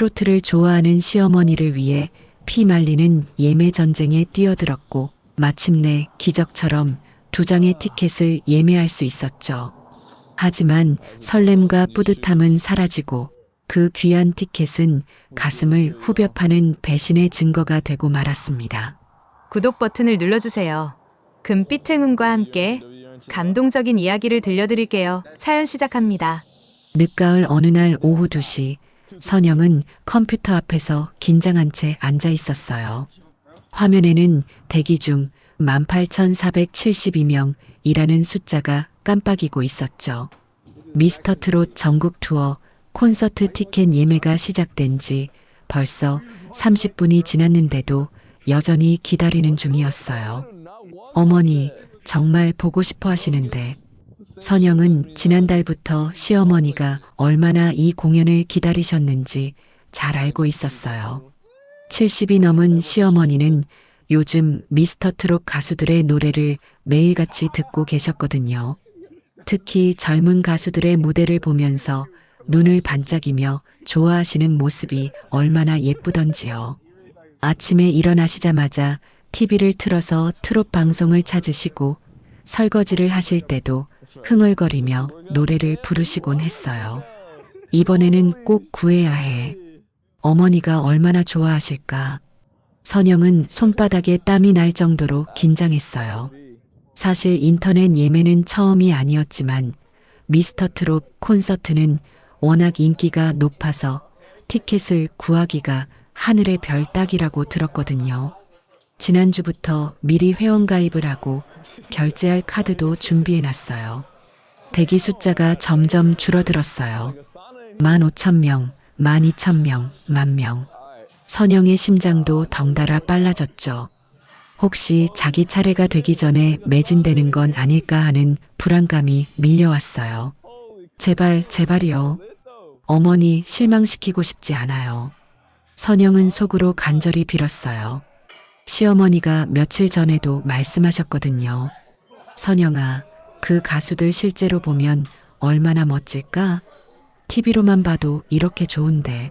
트로트를 좋아하는 시어머니를 위해 피 말리는 예매 전쟁에 뛰어들었고 마침내 기적처럼 2장의 티켓을 예매할 수 있었죠. 하지만 설렘과 뿌듯함은 사라지고 그 귀한 티켓은 가슴을 후벼 파는 배신의 증거가 되고 말았습니다. 구독 버튼을 눌러주세요. 금빛 행운과 함께 감동적인 이야기를 들려드릴게요. 사연 시작합니다. 늦가을 어느 날 오후 2시 선영은 컴퓨터 앞에서 긴장한 채 앉아 있었어요. 화면에는 대기 중 18,472명이라는 숫자가 깜빡이고 있었죠. 미스터 트롯 전국 투어 콘서트 티켓 예매가 시작된 지 벌써 30분이 지났는데도 여전히 기다리는 중이었어요. 어머니, 정말 보고 싶어 하시는데. 선영은 지난달부터 시어머니가 얼마나 이 공연을 기다리셨는지 잘 알고 있었어요. 70이 넘은 시어머니는 요즘 미스터 트롯 가수들의 노래를 매일같이 듣고 계셨거든요. 특히 젊은 가수들의 무대를 보면서 눈을 반짝이며 좋아하시는 모습이 얼마나 예쁘던지요. 아침에 일어나시자마자 TV를 틀어서 트롯 방송을 찾으시고 설거지를 하실 때도 흥얼거리며 노래를 부르시곤 했어요. 이번에는 꼭 구해야 해. 어머니가 얼마나 좋아하실까. 선영은 손바닥에 땀이 날 정도로 긴장했어요. 사실 인터넷 예매는 처음이 아니었지만 미스터 트롯 콘서트는 워낙 인기가 높아서 티켓을 구하기가 하늘의 별 따기라고 들었거든요. 지난주부터 미리 회원가입을 하고 결제할 카드도 준비해놨어요. 대기 숫자가 점점 줄어들었어요. 15,000명, 12,000명, 10,000명. 선영의 심장도 덩달아 빨라졌죠. 혹시 자기 차례가 되기 전에 매진되는 건 아닐까 하는 불안감이 밀려왔어요. 제발, 제발이요. 어머니 실망시키고 싶지 않아요. 선영은 속으로 간절히 빌었어요. 시어머니가 며칠 전에도 말씀하셨거든요. 선영아, 그 가수들 실제로 보면 얼마나 멋질까? TV로만 봐도 이렇게 좋은데.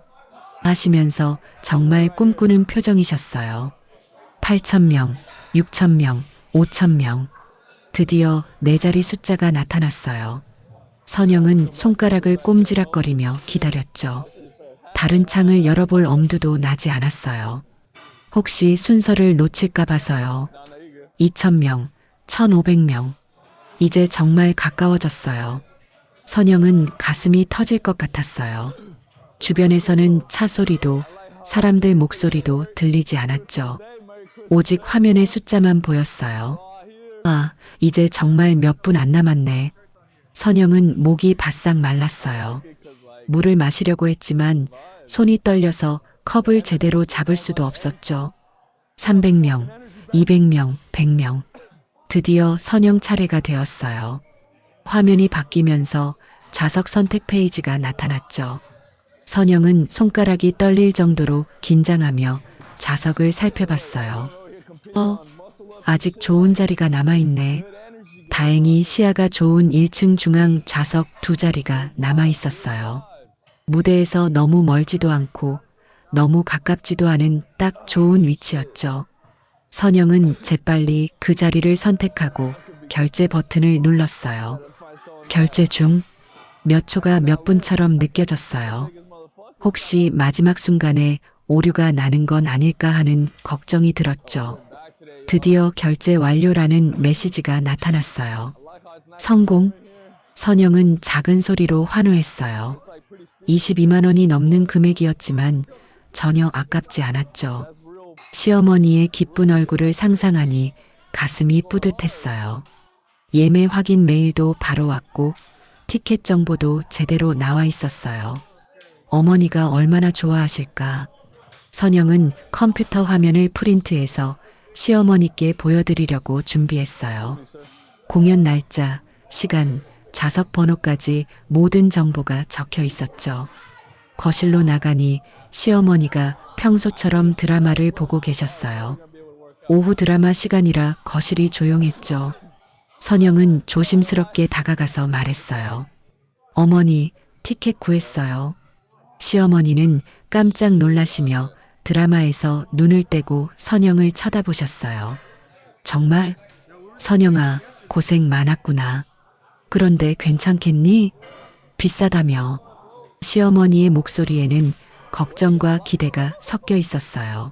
하시면서 정말 꿈꾸는 표정이셨어요. 8,000명, 6,000명, 5,000명. 드디어 4자리 숫자가 나타났어요. 선영은 손가락을 꼼지락거리며 기다렸죠. 다른 창을 열어볼 엄두도 나지 않았어요. 혹시 순서를 놓칠까 봐서요. 2,000명, 1,500명. 이제 정말 가까워졌어요. 선영은 가슴이 터질 것 같았어요. 주변에서는 차 소리도 사람들 목소리도 들리지 않았죠. 오직 화면의 숫자만 보였어요. 아, 이제 정말 몇 분 안 남았네. 선영은 목이 바싹 말랐어요. 물을 마시려고 했지만 손이 떨려서 컵을 제대로 잡을 수도 없었죠. 300명, 200명, 100명. 드디어 선영 차례가 되었어요. 화면이 바뀌면서 좌석 선택 페이지가 나타났죠. 선영은 손가락이 떨릴 정도로 긴장하며 좌석을 살펴봤어요. 아직 좋은 자리가 남아있네. 다행히 시야가 좋은 1층 중앙 좌석 2자리가 남아있었어요. 무대에서 너무 멀지도 않고 너무 가깝지도 않은 딱 좋은 위치였죠. 선영은 재빨리 그 자리를 선택하고 결제 버튼을 눌렀어요. 결제 중 몇 초가 몇 분처럼 느껴졌어요. 혹시 마지막 순간에 오류가 나는 건 아닐까 하는 걱정이 들었죠. 드디어 결제 완료라는 메시지가 나타났어요. 성공! 선영은 작은 소리로 환호했어요. 22만 원이 넘는 금액이었지만 전혀 아깝지 않았죠. 시어머니의 기쁜 얼굴을 상상하니 가슴이 뿌듯했어요. 예매 확인 메일도 바로 왔고 티켓 정보도 제대로 나와 있었어요. 어머니가 얼마나 좋아하실까. 선영은 컴퓨터 화면을 프린트해서 시어머니께 보여드리려고 준비했어요. 공연 날짜, 시간, 좌석 번호까지 모든 정보가 적혀 있었죠. 거실로 나가니 시어머니가 평소처럼 드라마를 보고 계셨어요. 오후 드라마 시간이라 거실이 조용했죠. 선영은 조심스럽게 다가가서 말했어요. 어머니, 티켓 구했어요. 시어머니는 깜짝 놀라시며 드라마에서 눈을 떼고 선영을 쳐다보셨어요. 정말? 선영아, 고생 많았구나. 그런데 괜찮겠니? 비싸다며. 시어머니의 목소리에는 걱정과 기대가 섞여 있었어요.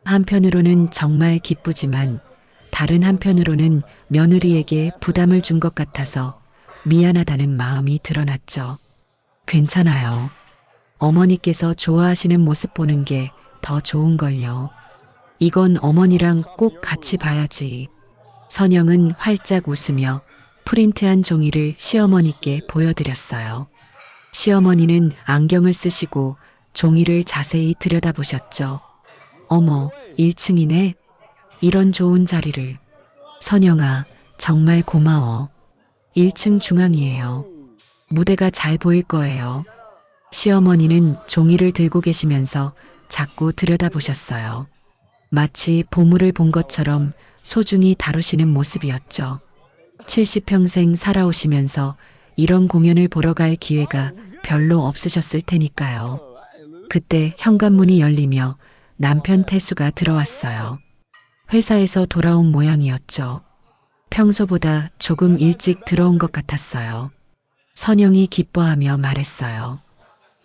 한편으로는 정말 기쁘지만 다른 한편으로는 며느리에게 부담을 준 것 같아서 미안하다는 마음이 드러났죠. 괜찮아요. 어머니께서 좋아하시는 모습 보는 게 더 좋은걸요. 이건 어머니랑 꼭 같이 봐야지. 선영은 활짝 웃으며 프린트한 종이를 시어머니께 보여드렸어요. 시어머니는 안경을 쓰시고 종이를 자세히 들여다보셨죠. 어머, 1층이네. 이런 좋은 자리를. 선영아, 정말 고마워. 1층 중앙이에요. 무대가 잘 보일 거예요. 시어머니는 종이를 들고 계시면서 자꾸 들여다보셨어요. 마치 보물을 본 것처럼 소중히 다루시는 모습이었죠. 70평생 살아오시면서 이런 공연을 보러 갈 기회가 별로 없으셨을 테니까요. 그때 현관문이 열리며 남편 태수가 들어왔어요. 회사에서 돌아온 모양이었죠. 평소보다 조금 일찍 들어온 것 같았어요. 선영이 기뻐하며 말했어요.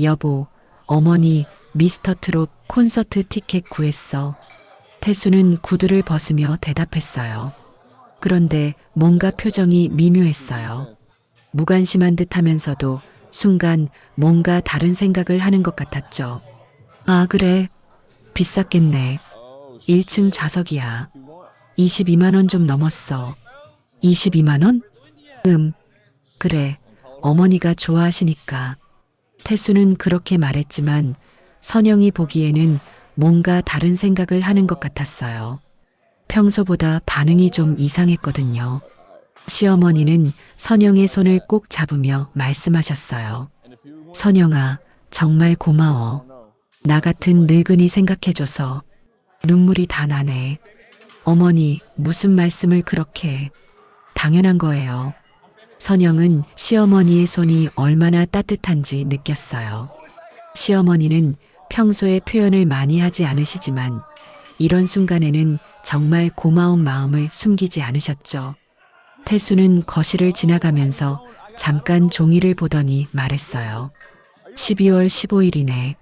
여보, 어머니 미스터 트롯 콘서트 티켓 구했어. 태수는 구두를 벗으며 대답했어요. 그런데 뭔가 표정이 미묘했어요. 무관심한 듯 하면서도 순간 뭔가 다른 생각을 하는 것 같았죠. 아, 그래. 비쌌겠네. 1층 좌석이야. 22만 원 좀 넘었어. 22만 원? 그래. 어머니가 좋아하시니까. 태수는 그렇게 말했지만 선영이 보기에는 뭔가 다른 생각을 하는 것 같았어요. 평소보다 반응이 좀 이상했거든요. 시어머니는 선영의 손을 꼭 잡으며 말씀하셨어요. 선영아, 정말 고마워. 나 같은 늙은이 생각해줘서. 눈물이 다 나네. 어머니, 무슨 말씀을 그렇게 해. 당연한 거예요. 선영은 시어머니의 손이 얼마나 따뜻한지 느꼈어요. 시어머니는 평소에 표현을 많이 하지 않으시지만 이런 순간에는 정말 고마운 마음을 숨기지 않으셨죠. 태수는 거실을 지나가면서 잠깐 종이를 보더니 말했어요. 12월 15일이네.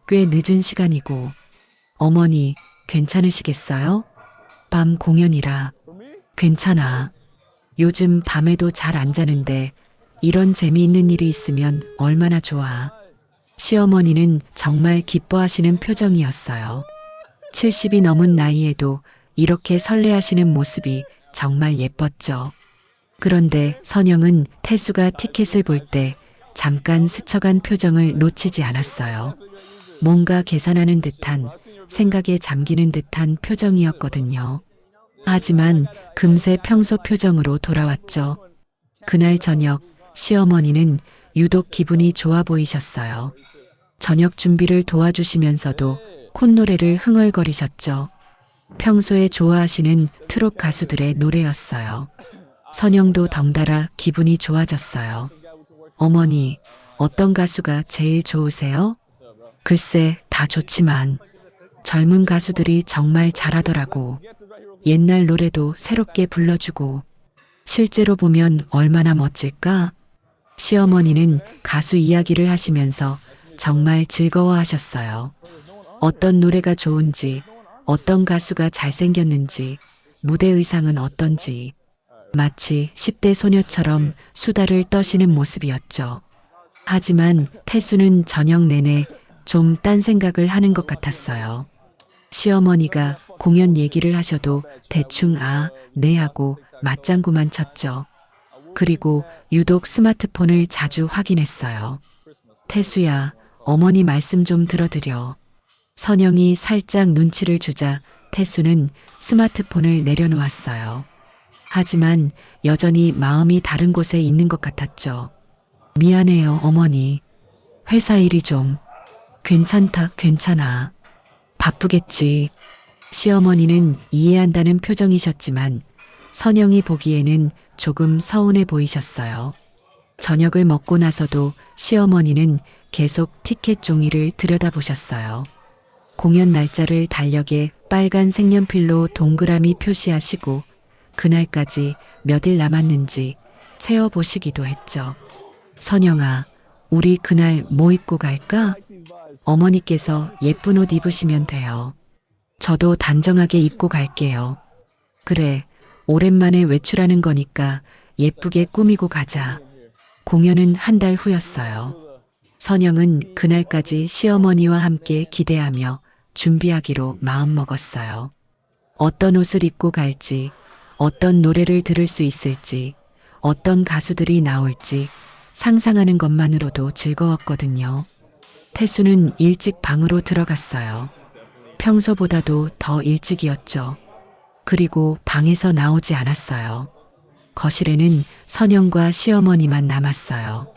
꽤 늦은 시간이고. 어머니, 괜찮으시겠어요? 밤 공연이라. 괜찮아. 요즘 밤에도 잘 안 자는데 이런 재미있는 일이 있으면 얼마나 좋아. 시어머니는 정말 기뻐하시는 표정이었어요. 70이 넘은 나이에도 이렇게 설레하시는 모습이 정말 예뻤죠. 그런데 선영은 태수가 티켓을 볼 때 잠깐 스쳐간 표정을 놓치지 않았어요. 뭔가 계산하는 듯한, 생각에 잠기는 듯한 표정이었거든요. 하지만 금세 평소 표정으로 돌아왔죠. 그날 저녁 시어머니는 유독 기분이 좋아 보이셨어요. 저녁 준비를 도와주시면서도 콧노래를 흥얼거리셨죠. 평소에 좋아하시는 트롯 가수들의 노래였어요. 선영도 덩달아 기분이 좋아졌어요. 어머니, 어떤 가수가 제일 좋으세요? 글쎄, 다 좋지만 젊은 가수들이 정말 잘하더라고. 옛날 노래도 새롭게 불러주고. 실제로 보면 얼마나 멋질까? 시어머니는 가수 이야기를 하시면서 정말 즐거워하셨어요. 어떤 노래가 좋은지, 어떤 가수가 잘생겼는지, 무대 의상은 어떤지. 마치 10대 소녀처럼 수다를 떠시는 모습이었죠. 하지만 태수는 저녁 내내 좀 딴 생각을 하는 것 같았어요. 시어머니가 공연 얘기를 하셔도 대충 아, 네 하고 맞장구만 쳤죠. 그리고 유독 스마트폰을 자주 확인했어요. 태수야, 어머니 말씀 좀 들어드려. 선영이 살짝 눈치를 주자 태수는 스마트폰을 내려놓았어요. 하지만 여전히 마음이 다른 곳에 있는 것 같았죠. 미안해요, 어머니. 회사 일이 좀. 괜찮아. 바쁘겠지. 시어머니는 이해한다는 표정이셨지만 선영이 보기에는 조금 서운해 보이셨어요. 저녁을 먹고 나서도 시어머니는 계속 티켓 종이를 들여다보셨어요. 공연 날짜를 달력에 빨간 색연필로 동그라미 표시하시고 그날까지 몇 일 남았는지 세어보시기도 했죠. 선영아, 우리 그날 뭐 입고 갈까? 어머니께서 예쁜 옷 입으시면 돼요. 저도 단정하게 입고 갈게요. 그래, 오랜만에 외출하는 거니까 예쁘게 꾸미고 가자. 공연은 한 달 후였어요. 선영은 그날까지 시어머니와 함께 기대하며 준비하기로 마음먹었어요. 어떤 옷을 입고 갈지, 어떤 노래를 들을 수 있을지, 어떤 가수들이 나올지 상상하는 것만으로도 즐거웠거든요. 태수는 일찍 방으로 들어갔어요. 평소보다도 더 일찍이었죠. 그리고 방에서 나오지 않았어요. 거실에는 선영과 시어머니만 남았어요.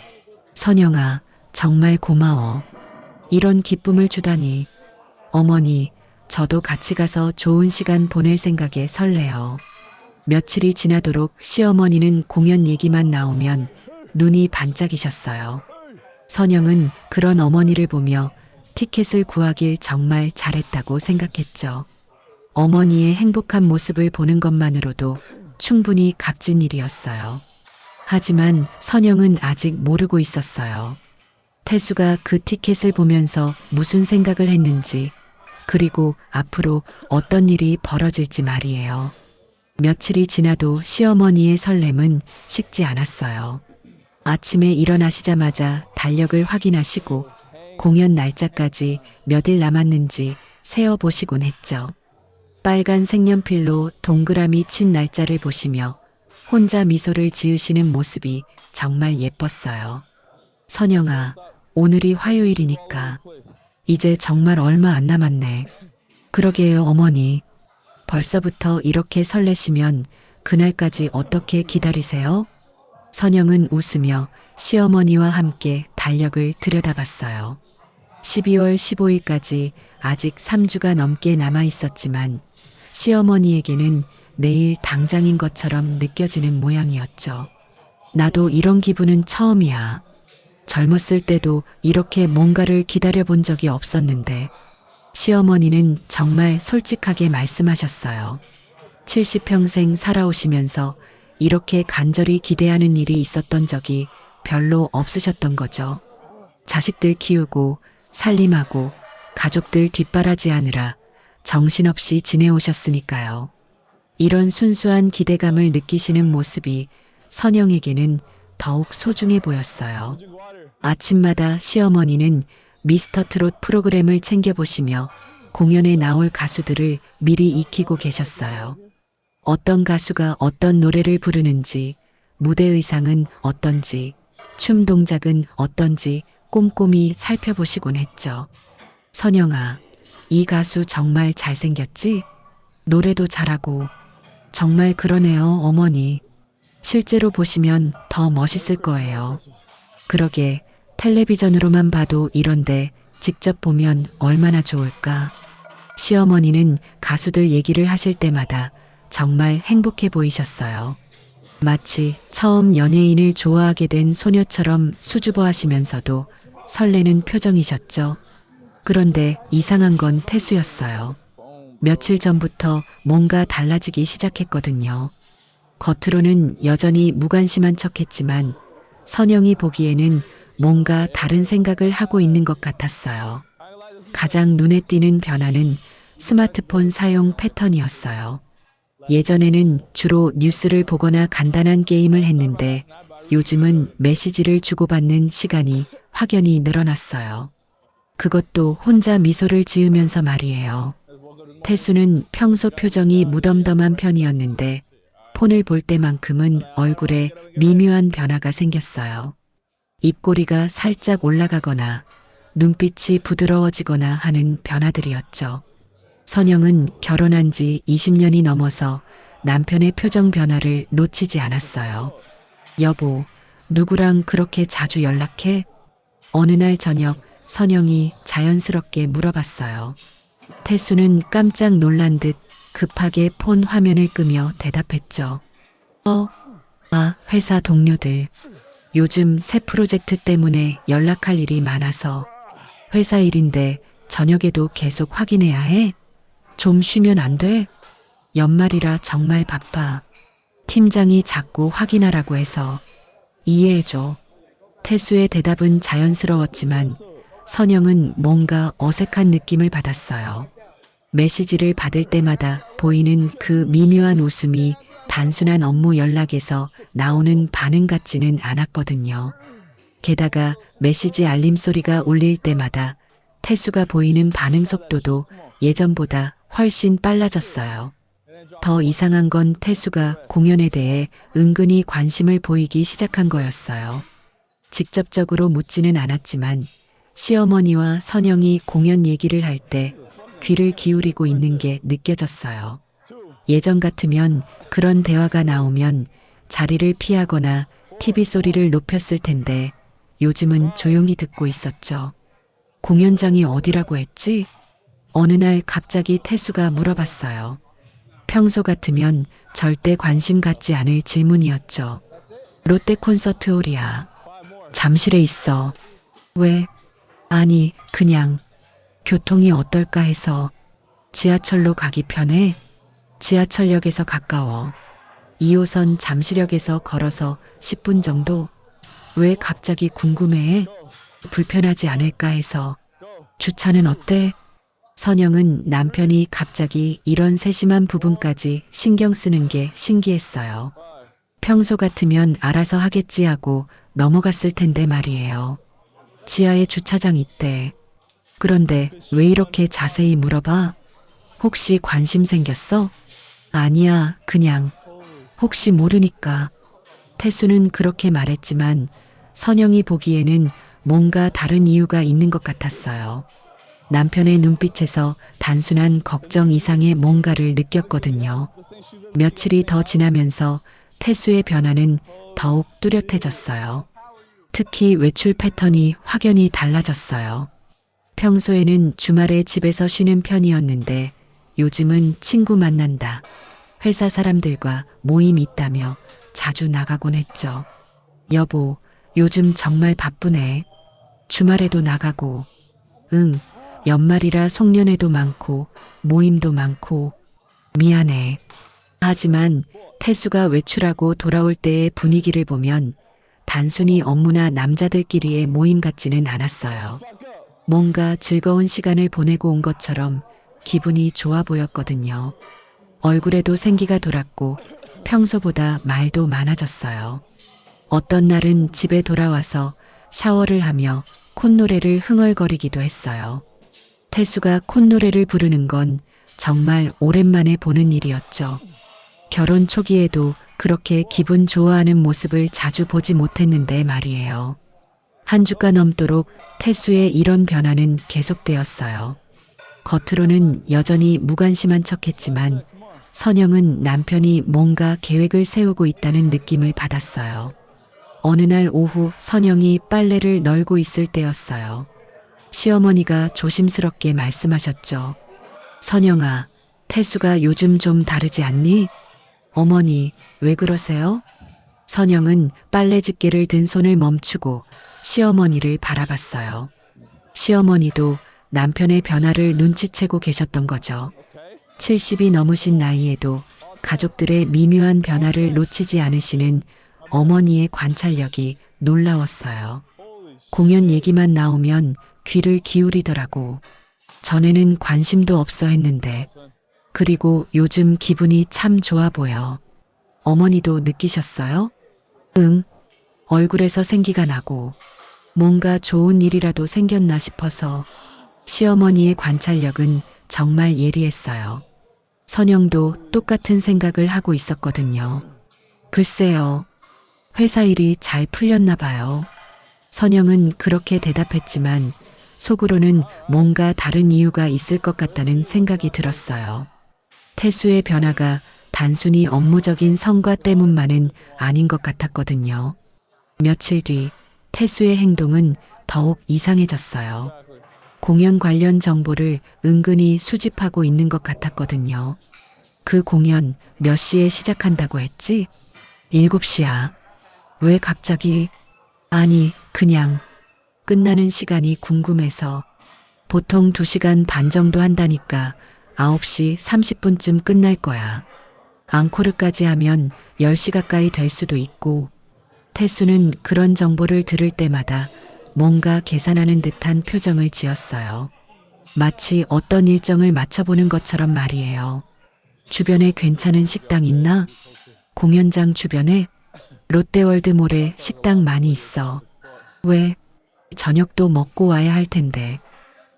선영아, 정말 고마워. 이런 기쁨을 주다니. 어머니, 저도 같이 가서 좋은 시간 보낼 생각에 설레요. 며칠이 지나도록 시어머니는 공연 얘기만 나오면 눈이 반짝이셨어요. 선영은 그런 어머니를 보며 티켓을 구하길 정말 잘했다고 생각했죠. 어머니의 행복한 모습을 보는 것만으로도 충분히 값진 일이었어요. 하지만 선영은 아직 모르고 있었어요. 태수가 그 티켓을 보면서 무슨 생각을 했는지, 그리고 앞으로 어떤 일이 벌어질지 말이에요. 며칠이 지나도 시어머니의 설렘은 식지 않았어요. 아침에 일어나시자마자 달력을 확인하시고 공연 날짜까지 몇 일 남았는지 세어보시곤 했죠. 빨간 색연필로 동그라미 친 날짜를 보시며 혼자 미소를 지으시는 모습이 정말 예뻤어요. 선영아, 오늘이 화요일이니까 이제 정말 얼마 안 남았네. 그러게요, 어머니. 벌써부터 이렇게 설레시면 그날까지 어떻게 기다리세요? 선영은 웃으며 시어머니와 함께 달력을 들여다봤어요. 12월 15일까지 아직 3주가 넘게 남아 있었지만 시어머니에게는 내일 당장인 것처럼 느껴지는 모양이었죠. 나도 이런 기분은 처음이야. 젊었을 때도 이렇게 뭔가를 기다려본 적이 없었는데 시어머니는 정말 솔직하게 말씀하셨어요. 70평생 살아오시면서 이렇게 간절히 기대하는 일이 있었던 적이 별로 없으셨던 거죠. 자식들 키우고 살림하고 가족들 뒷바라지하느라 정신없이 지내오셨으니까요. 이런 순수한 기대감을 느끼시는 모습이 선영에게는 더욱 소중해 보였어요. 아침마다 시어머니는 미스터 트롯 프로그램을 챙겨보시며 공연에 나올 가수들을 미리 익히고 계셨어요. 어떤 가수가 어떤 노래를 부르는지, 무대 의상은 어떤지, 춤 동작은 어떤지 꼼꼼히 살펴보시곤 했죠. 선영아, 이 가수 정말 잘생겼지? 노래도 잘하고. 정말 그러네요, 어머니. 실제로 보시면 더 멋있을 거예요. 그러게, 텔레비전으로만 봐도 이런데 직접 보면 얼마나 좋을까. 시어머니는 가수들 얘기를 하실 때마다 정말 행복해 보이셨어요. 마치 처음 연예인을 좋아하게 된 소녀처럼 수줍어 하시면서도 설레는 표정이셨죠. 그런데 이상한 건 태수였어요. 며칠 전부터 뭔가 달라지기 시작했거든요. 겉으로는 여전히 무관심한 척했지만 선영이 보기에는 뭔가 다른 생각을 하고 있는 것 같았어요. 가장 눈에 띄는 변화는 스마트폰 사용 패턴이었어요. 예전에는 주로 뉴스를 보거나 간단한 게임을 했는데 요즘은 메시지를 주고받는 시간이 확연히 늘어났어요. 그것도 혼자 미소를 지으면서 말이에요. 태수는 평소 표정이 무덤덤한 편이었는데 폰을 볼 때만큼은 얼굴에 미묘한 변화가 생겼어요. 입꼬리가 살짝 올라가거나 눈빛이 부드러워지거나 하는 변화들이었죠. 선영은 결혼한 지 20년이 넘어서 남편의 표정 변화를 놓치지 않았어요. 여보, 누구랑 그렇게 자주 연락해? 어느 날 저녁 선영이 자연스럽게 물어봤어요. 태수는 깜짝 놀란 듯 급하게 폰 화면을 끄며 대답했죠. 회사 동료들. 요즘 새 프로젝트 때문에 연락할 일이 많아서 회사 일인데 저녁에도 계속 확인해야 해. 좀 쉬면 안 돼? 연말이라 정말 바빠. 팀장이 자꾸 확인하라고 해서 이해해줘. 태수의 대답은 자연스러웠지만 선영은 뭔가 어색한 느낌을 받았어요. 메시지를 받을 때마다 보이는 그 미묘한 웃음이 단순한 업무 연락에서 나오는 반응 같지는 않았거든요. 게다가 메시지 알림 소리가 울릴 때마다 태수가 보이는 반응 속도도 예전보다 훨씬 빨라졌어요. 더 이상한 건 태수가 공연에 대해 은근히 관심을 보이기 시작한 거였어요. 직접적으로 묻지는 않았지만 시어머니와 선영이 공연 얘기를 할 때 귀를 기울이고 있는 게 느껴졌어요. 예전 같으면 그런 대화가 나오면 자리를 피하거나 TV 소리를 높였을 텐데 요즘은 조용히 듣고 있었죠. 공연장이 어디라고 했지? 어느 날 갑자기 태수가 물어봤어요. 평소 같으면 절대 관심 갖지 않을 질문이었죠. 롯데 콘서트홀이야. 잠실에 있어. 왜? 아니, 그냥 교통이 어떨까 해서. 지하철로 가기 편해? 지하철역에서 가까워. 2호선 잠시역에서 걸어서 10분 정도? 왜 갑자기 궁금해해? 불편하지 않을까 해서. 주차는 어때? 선영은 남편이 갑자기 이런 세심한 부분까지 신경 쓰는 게 신기했어요. 평소 같으면 알아서 하겠지 하고 넘어갔을 텐데 말이에요. 지하에 주차장 있대. 그런데 왜 이렇게 자세히 물어봐? 혹시 관심 생겼어? 아니야, 그냥. 혹시 모르니까. 태수는 그렇게 말했지만 선영이 보기에는 뭔가 다른 이유가 있는 것 같았어요. 남편의 눈빛에서 단순한 걱정 이상의 뭔가를 느꼈거든요. 며칠이 더 지나면서 태수의 변화는 더욱 뚜렷해졌어요. 특히 외출 패턴이 확연히 달라졌어요. 평소에는 주말에 집에서 쉬는 편이었는데 요즘은 친구 만난다, 회사 사람들과 모임 있다며 자주 나가곤 했죠. 여보, 요즘 정말 바쁘네. 주말에도 나가고. 응, 연말이라 송년회도 많고 모임도 많고. 미안해. 하지만 태수가 외출하고 돌아올 때의 분위기를 보면 단순히 업무나 남자들끼리의 모임 같지는 않았어요. 뭔가 즐거운 시간을 보내고 온 것처럼 기분이 좋아 보였거든요. 얼굴에도 생기가 돌았고 평소보다 말도 많아졌어요. 어떤 날은 집에 돌아와서 샤워를 하며 콧노래를 흥얼거리기도 했어요. 태수가 콧노래를 부르는 건 정말 오랜만에 보는 일이었죠. 결혼 초기에도 그렇게 기분 좋아하는 모습을 자주 보지 못했는데 말이에요. 한 주가 넘도록 태수의 이런 변화는 계속되었어요. 겉으로는 여전히 무관심한 척했지만 선영은 남편이 뭔가 계획을 세우고 있다는 느낌을 받았어요. 어느 날 오후 선영이 빨래를 널고 있을 때였어요. 시어머니가 조심스럽게 말씀하셨죠. 선영아, 태수가 요즘 좀 다르지 않니? 어머니, 왜 그러세요? 선영은 빨래 집게를 든 손을 멈추고 시어머니를 바라봤어요. 시어머니도 남편의 변화를 눈치채고 계셨던 거죠. 70이 넘으신 나이에도 가족들의 미묘한 변화를 놓치지 않으시는 어머니의 관찰력이 놀라웠어요. 공연 얘기만 나오면 귀를 기울이더라고. 전에는 관심도 없어 했는데, 그리고 요즘 기분이 참 좋아 보여. 어머니도 느끼셨어요? 응. 얼굴에서 생기가 나고 뭔가 좋은 일이라도 생겼나 싶어서. 시어머니의 관찰력은 정말 예리했어요. 선영도 똑같은 생각을 하고 있었거든요. 글쎄요. 회사 일이 잘 풀렸나 봐요. 선영은 그렇게 대답했지만 속으로는 뭔가 다른 이유가 있을 것 같다는 생각이 들었어요. 태수의 변화가 단순히 업무적인 성과 때문만은 아닌 것 같았거든요. 며칠 뒤 태수의 행동은 더욱 이상해졌어요. 공연 관련 정보를 은근히 수집하고 있는 것 같았거든요. 그 공연 몇 시에 시작한다고 했지? 7시야. 왜 갑자기? 아니, 그냥 끝나는 시간이 궁금해서. 보통 2시간 반 정도 한다니까 9시 30분쯤 끝날 거야. 앙코르까지 하면 10시 가까이 될 수도 있고. 태수는 그런 정보를 들을 때마다 뭔가 계산하는 듯한 표정을 지었어요. 마치 어떤 일정을 맞춰보는 것처럼 말이에요. 주변에 괜찮은 식당 있나? 공연장 주변에? 롯데월드몰에 식당 많이 있어. 왜? 저녁도 먹고 와야 할 텐데.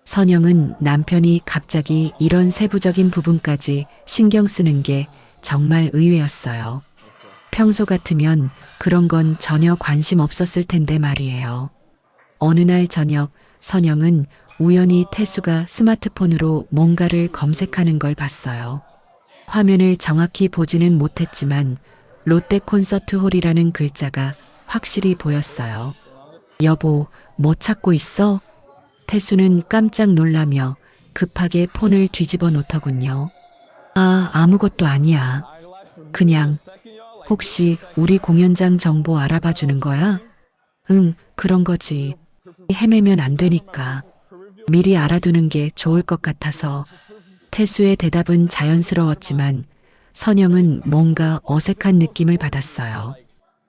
선영은 남편이 갑자기 이런 세부적인 부분까지 신경 쓰는 게 정말 의외였어요. 평소 같으면 그런 건 전혀 관심 없었을 텐데 말이에요. 어느 날 저녁 선영은 우연히 태수가 스마트폰으로 뭔가를 검색하는 걸 봤어요. 화면을 정확히 보지는 못했지만 롯데 콘서트홀이라는 글자가 확실히 보였어요. 여보, 뭐 찾고 있어? 태수는 깜짝 놀라며 급하게 폰을 뒤집어 놓더군요. 아, 아무것도 아니야. 그냥 혹시 우리 공연장 정보 알아봐 주는 거야? 응, 그런 거지. 헤매면 안 되니까. 미리 알아두는 게 좋을 것 같아서. 태수의 대답은 자연스러웠지만 선영은 뭔가 어색한 느낌을 받았어요.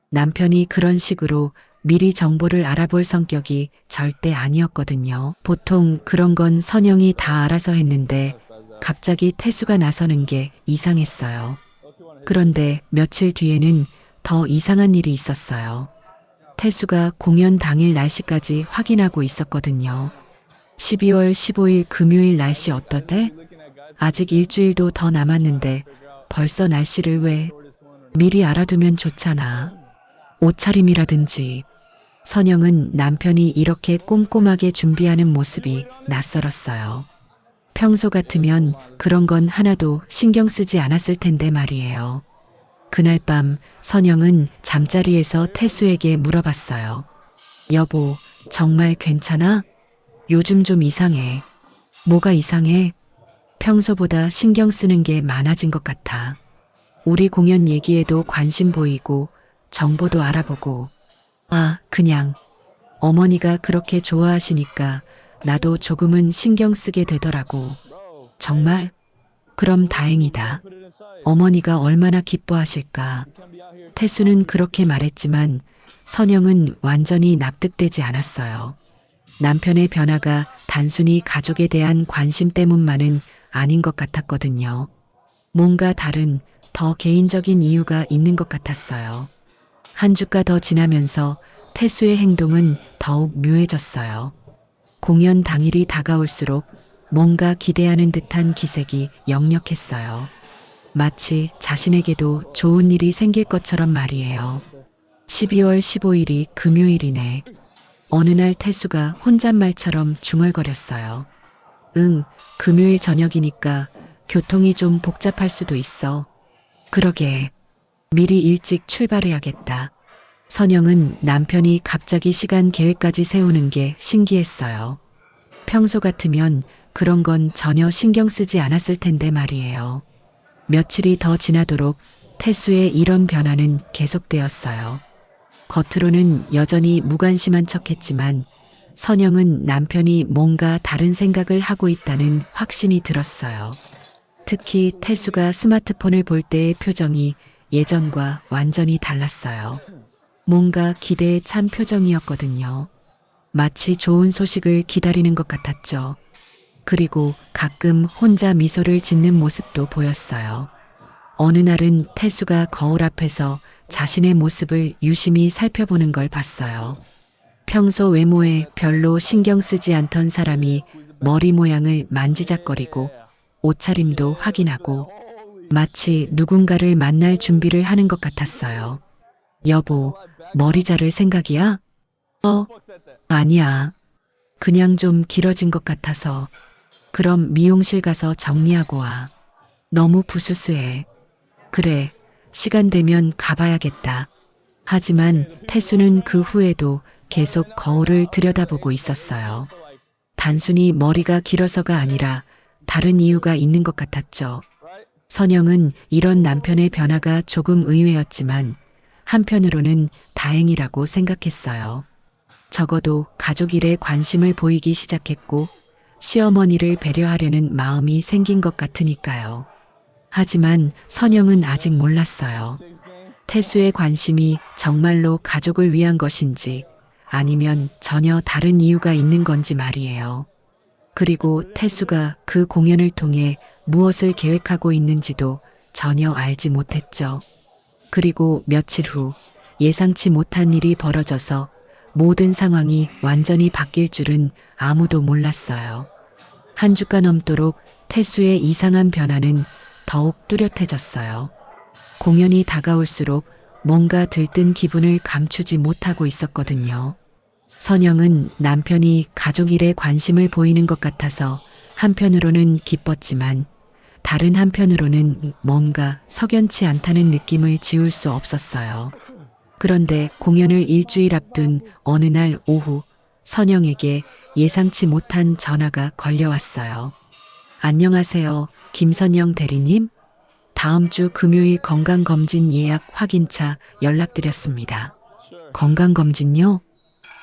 남편이 그런 식으로 미리 정보를 알아볼 성격이 절대 아니었거든요. 보통 그런 건 선영이 다 알아서 했는데 갑자기 태수가 나서는 게 이상했어요. 그런데 며칠 뒤에는 더 이상한 일이 있었어요. 태수가 공연 당일 날씨까지 확인하고 있었거든요. 12월 15일 금요일 날씨 어떠대? 아직 일주일도 더 남았는데 벌써 날씨를 왜? 미리 알아두면 좋잖아. 옷차림이라든지. 선영은 남편이 이렇게 꼼꼼하게 준비하는 모습이 낯설었어요. 평소 같으면 그런 건 하나도 신경 쓰지 않았을 텐데 말이에요. 그날 밤 선영은 잠자리에서 태수에게 물어봤어요. 여보, 정말 괜찮아? 요즘 좀 이상해. 뭐가 이상해? 평소보다 신경 쓰는 게 많아진 것 같아. 우리 공연 얘기에도 관심 보이고 정보도 알아보고. 아, 그냥 어머니가 그렇게 좋아하시니까 나도 조금은 신경 쓰게 되더라고. 정말? 그럼 다행이다. 어머니가 얼마나 기뻐하실까. 태수는 그렇게 말했지만 선영은 완전히 납득되지 않았어요. 남편의 변화가 단순히 가족에 대한 관심 때문만은 아닌 것 같았거든요. 뭔가 다른, 더 개인적인 이유가 있는 것 같았어요. 한 주가 더 지나면서 태수의 행동은 더욱 묘해졌어요. 공연 당일이 다가올수록 뭔가 기대하는 듯한 기색이 역력했어요. 마치 자신에게도 좋은 일이 생길 것처럼 말이에요. 12월 15일이 금요일이네. 어느 날 태수가 혼잣말처럼 중얼거렸어요. 응, 금요일 저녁이니까 교통이 좀 복잡할 수도 있어. 그러게. 미리 일찍 출발해야겠다. 선영은 남편이 갑자기 시간 계획까지 세우는 게 신기했어요. 평소 같으면 그런 건 전혀 신경 쓰지 않았을 텐데 말이에요. 며칠이 더 지나도록 태수의 이런 변화는 계속되었어요. 겉으로는 여전히 무관심한 척했지만 선영은 남편이 뭔가 다른 생각을 하고 있다는 확신이 들었어요. 특히 태수가 스마트폰을 볼 때의 표정이 예전과 완전히 달랐어요. 뭔가 기대에 찬 표정이었거든요. 마치 좋은 소식을 기다리는 것 같았죠. 그리고 가끔 혼자 미소를 짓는 모습도 보였어요. 어느 날은 태수가 거울 앞에서 자신의 모습을 유심히 살펴보는 걸 봤어요. 평소 외모에 별로 신경 쓰지 않던 사람이 머리 모양을 만지작거리고 옷차림도 확인하고 마치 누군가를 만날 준비를 하는 것 같았어요. 여보, 머리 자를 생각이야? 아니야. 그냥 좀 길어진 것 같아서. 그럼 미용실 가서 정리하고 와. 너무 부스스해. 그래, 시간 되면 가봐야겠다. 하지만 태수는 그 후에도 계속 거울을 들여다보고 있었어요. 단순히 머리가 길어서가 아니라 다른 이유가 있는 것 같았죠. 선영은 이런 남편의 변화가 조금 의외였지만 한편으로는 다행이라고 생각했어요. 적어도 가족 일에 관심을 보이기 시작했고 시어머니를 배려하려는 마음이 생긴 것 같으니까요. 하지만 선영은 아직 몰랐어요. 태수의 관심이 정말로 가족을 위한 것인지 아니면 전혀 다른 이유가 있는 건지 말이에요. 그리고 태수가 그 공연을 통해 무엇을 계획하고 있는지도 전혀 알지 못했죠. 그리고 며칠 후 예상치 못한 일이 벌어져서 모든 상황이 완전히 바뀔 줄은 아무도 몰랐어요. 한 주가 넘도록 태수의 이상한 변화는 더욱 뚜렷해졌어요. 공연이 다가올수록 뭔가 들뜬 기분을 감추지 못하고 있었거든요. 선영은 남편이 가족 일에 관심을 보이는 것 같아서 한편으로는 기뻤지만 다른 한편으로는 뭔가 석연치 않다는 느낌을 지울 수 없었어요. 그런데 공연을 일주일 앞둔 어느 날 오후 선영에게 예상치 못한 전화가 걸려왔어요. 안녕하세요, 김선영 대리님. 다음 주 금요일 건강검진 예약 확인차 연락드렸습니다. 건강검진요?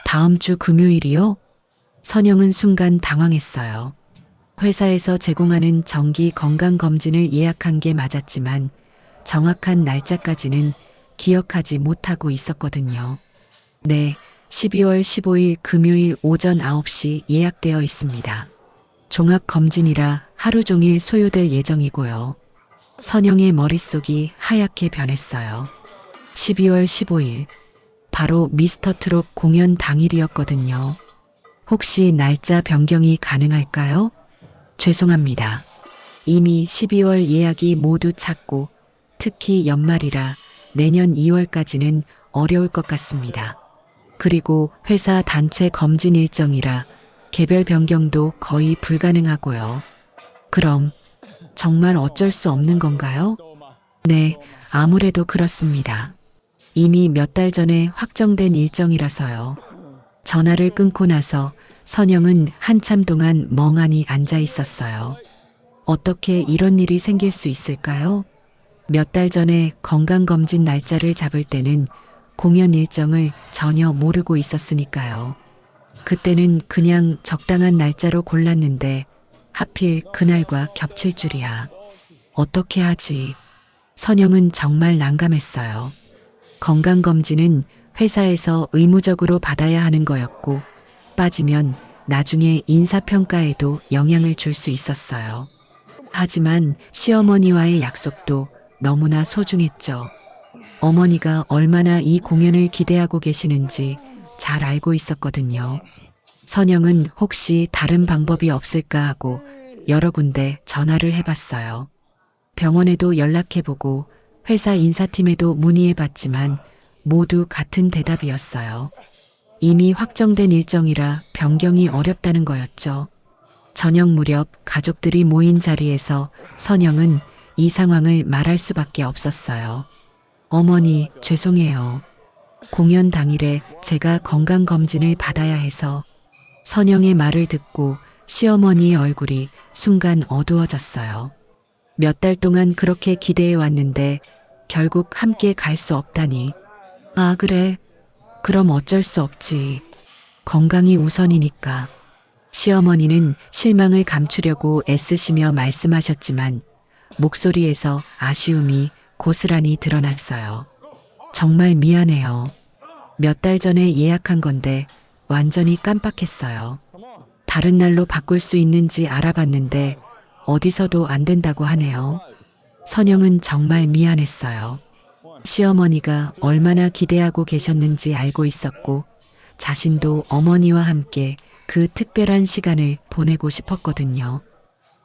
다음 주 금요일이요? 선영은 순간 당황했어요. 회사에서 제공하는 정기 건강검진을 예약한 게 맞았지만 정확한 날짜까지는 기억하지 못하고 있었거든요. 네, 12월 15일 금요일 오전 9시 예약되어 있습니다. 종합검진이라 하루 종일 소요될 예정이고요. 선영의 머릿속이 하얗게 변했어요. 12월 15일, 바로 미스터트롯 공연 당일이었거든요. 혹시 날짜 변경이 가능할까요? 죄송합니다. 이미 12월 예약이 모두 찼고 특히 연말이라 내년 2월까지는 어려울 것 같습니다. 그리고 회사 단체 검진 일정이라 개별 변경도 거의 불가능하고요. 그럼 정말 어쩔 수 없는 건가요? 네, 아무래도 그렇습니다. 이미 몇 달 전에 확정된 일정이라서요. 전화를 끊고 나서 선영은 한참 동안 멍하니 앉아 있었어요. 어떻게 이런 일이 생길 수 있을까요? 몇 달 전에 건강검진 날짜를 잡을 때는 공연 일정을 전혀 모르고 있었으니까요. 그때는 그냥 적당한 날짜로 골랐는데 하필 그날과 겹칠 줄이야. 어떻게 하지? 선영은 정말 난감했어요. 건강검진은 회사에서 의무적으로 받아야 하는 거였고 빠지면 나중에 인사평가에도 영향을 줄 수 있었어요. 하지만 시어머니와의 약속도 너무나 소중했죠. 어머니가 얼마나 이 공연을 기대하고 계시는지 잘 알고 있었거든요. 선영은 혹시 다른 방법이 없을까 하고 여러 군데 전화를 해봤어요. 병원에도 연락해보고 회사 인사팀에도 문의해봤지만 모두 같은 대답이었어요. 이미 확정된 일정이라 변경이 어렵다는 거였죠. 저녁 무렵 가족들이 모인 자리에서 선영은 이 상황을 말할 수밖에 없었어요. 어머니, 죄송해요. 공연 당일에 제가 건강검진을 받아야 해서. 선영의 말을 듣고 시어머니의 얼굴이 순간 어두워졌어요. 몇 달 동안 그렇게 기대해 왔는데 결국 함께 갈 수 없다니. 아, 그래. 그럼 어쩔 수 없지. 건강이 우선이니까. 시어머니는 실망을 감추려고 애쓰시며 말씀하셨지만 목소리에서 아쉬움이 고스란히 드러났어요. 정말 미안해요. 몇 달 전에 예약한 건데 완전히 깜빡했어요. 다른 날로 바꿀 수 있는지 알아봤는데 어디서도 안 된다고 하네요. 선영은 정말 미안했어요. 시어머니가 얼마나 기대하고 계셨는지 알고 있었고 자신도 어머니와 함께 그 특별한 시간을 보내고 싶었거든요.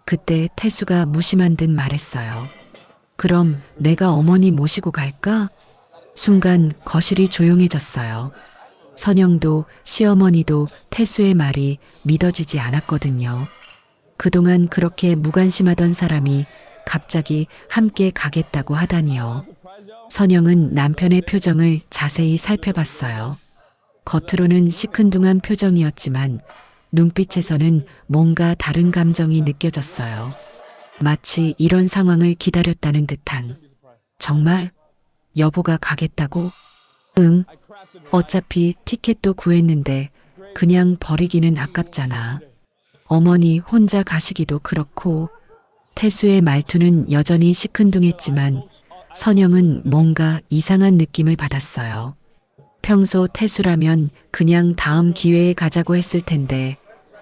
그때 태수가 무심한 듯 말했어요. 그럼 내가 어머니 모시고 갈까? 순간 거실이 조용해졌어요. 선영도 시어머니도 태수의 말이 믿어지지 않았거든요. 그동안 그렇게 무관심하던 사람이 갑자기 함께 가겠다고 하다니요. 선영은 남편의 표정을 자세히 살펴봤어요. 겉으로는 시큰둥한 표정이었지만 눈빛에서는 뭔가 다른 감정이 느껴졌어요. 마치 이런 상황을 기다렸다는 듯한. 정말? 여보가 가겠다고? 응. 어차피 티켓도 구했는데 그냥 버리기는 아깝잖아. 어머니 혼자 가시기도 그렇고. 태수의 말투는 여전히 시큰둥했지만 선영은 뭔가 이상한 느낌을 받았어요. 평소 태수라면 그냥 다음 기회에 가자고 했을 텐데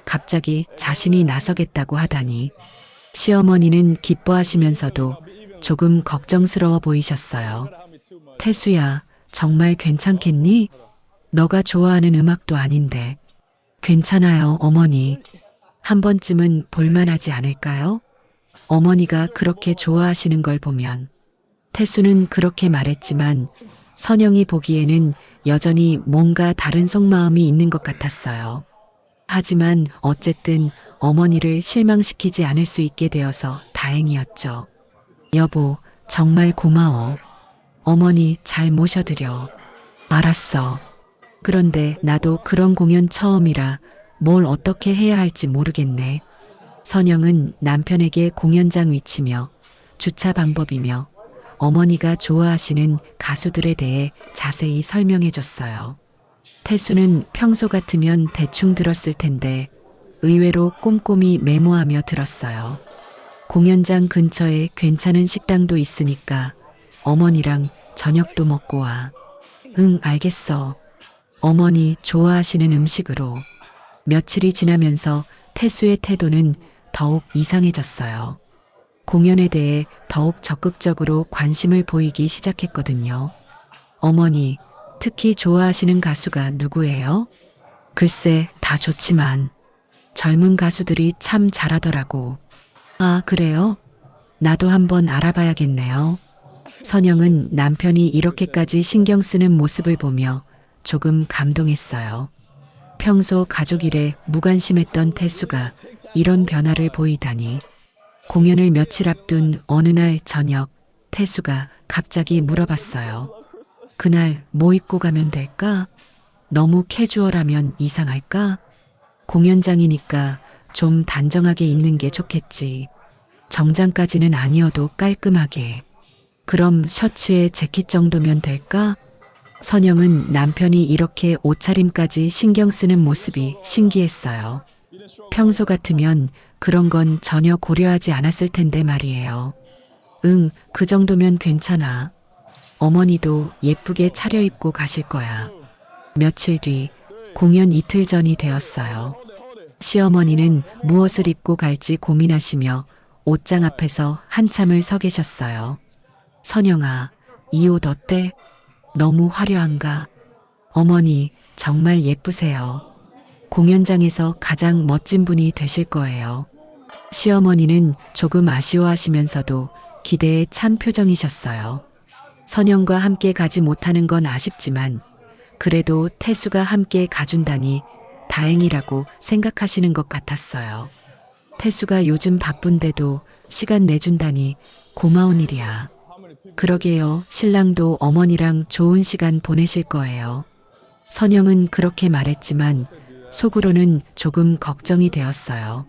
갑자기 자신이 나서겠다고 하다니. 시어머니는 기뻐하시면서도 조금 걱정스러워 보이셨어요. 태수야, 정말 괜찮겠니? 너가 좋아하는 음악도 아닌데. 괜찮아요, 어머니. 한 번쯤은 볼만하지 않을까요? 어머니가 그렇게 좋아하시는 걸 보면. 태수는 그렇게 말했지만 선영이 보기에는 여전히 뭔가 다른 속마음이 있는 것 같았어요. 하지만 어쨌든 어머니를 실망시키지 않을 수 있게 되어서 다행이었죠. 여보, 정말 고마워. 어머니 잘 모셔드려. 알았어. 그런데 나도 그런 공연 처음이라 뭘 어떻게 해야 할지 모르겠네. 선영은 남편에게 공연장 위치며 주차 방법이며 어머니가 좋아하시는 가수들에 대해 자세히 설명해 줬어요. 태수는 평소 같으면 대충 들었을 텐데 의외로 꼼꼼히 메모하며 들었어요. 공연장 근처에 괜찮은 식당도 있으니까 어머니랑 저녁도 먹고 와. 응, 알겠어. 어머니 좋아하시는 음식으로. 며칠이 지나면서 태수의 태도는 더욱 이상해졌어요. 공연에 대해 더욱 적극적으로 관심을 보이기 시작했거든요. 어머니, 특히 좋아하시는 가수가 누구예요? 글쎄, 다 좋지만 젊은 가수들이 참 잘하더라고. 아, 그래요? 나도 한번 알아봐야겠네요. 선영은 남편이 이렇게까지 신경 쓰는 모습을 보며 조금 감동했어요. 평소 가족 일에 무관심했던 태수가 이런 변화를 보이다니. 공연을 며칠 앞둔 어느 날 저녁, 태수가 갑자기 물어봤어요. 그날 뭐 입고 가면 될까? 너무 캐주얼하면 이상할까? 공연장이니까 좀 단정하게 입는 게 좋겠지. 정장까지는 아니어도 깔끔하게. 그럼 셔츠에 재킷 정도면 될까? 선영은 남편이 이렇게 옷차림까지 신경 쓰는 모습이 신기했어요. 평소 같으면 그런 건 전혀 고려하지 않았을 텐데 말이에요. 응, 그 정도면 괜찮아. 어머니도 예쁘게 차려입고 가실 거야. 며칠 뒤, 공연 이틀 전이 되었어요. 시어머니는 무엇을 입고 갈지 고민하시며 옷장 앞에서 한참을 서 계셨어요. 선영아, 이 옷 어때? 너무 화려한가? 어머니, 정말 예쁘세요. 공연장에서 가장 멋진 분이 되실 거예요. 시어머니는 조금 아쉬워하시면서도 기대에 찬 표정이셨어요. 선영과 함께 가지 못하는 건 아쉽지만 그래도 태수가 함께 가준다니 다행이라고 생각하시는 것 같았어요. 태수가 요즘 바쁜데도 시간 내준다니 고마운 일이야. 그러게요. 신랑도 어머니랑 좋은 시간 보내실 거예요. 선영은 그렇게 말했지만 속으로는 조금 걱정이 되었어요.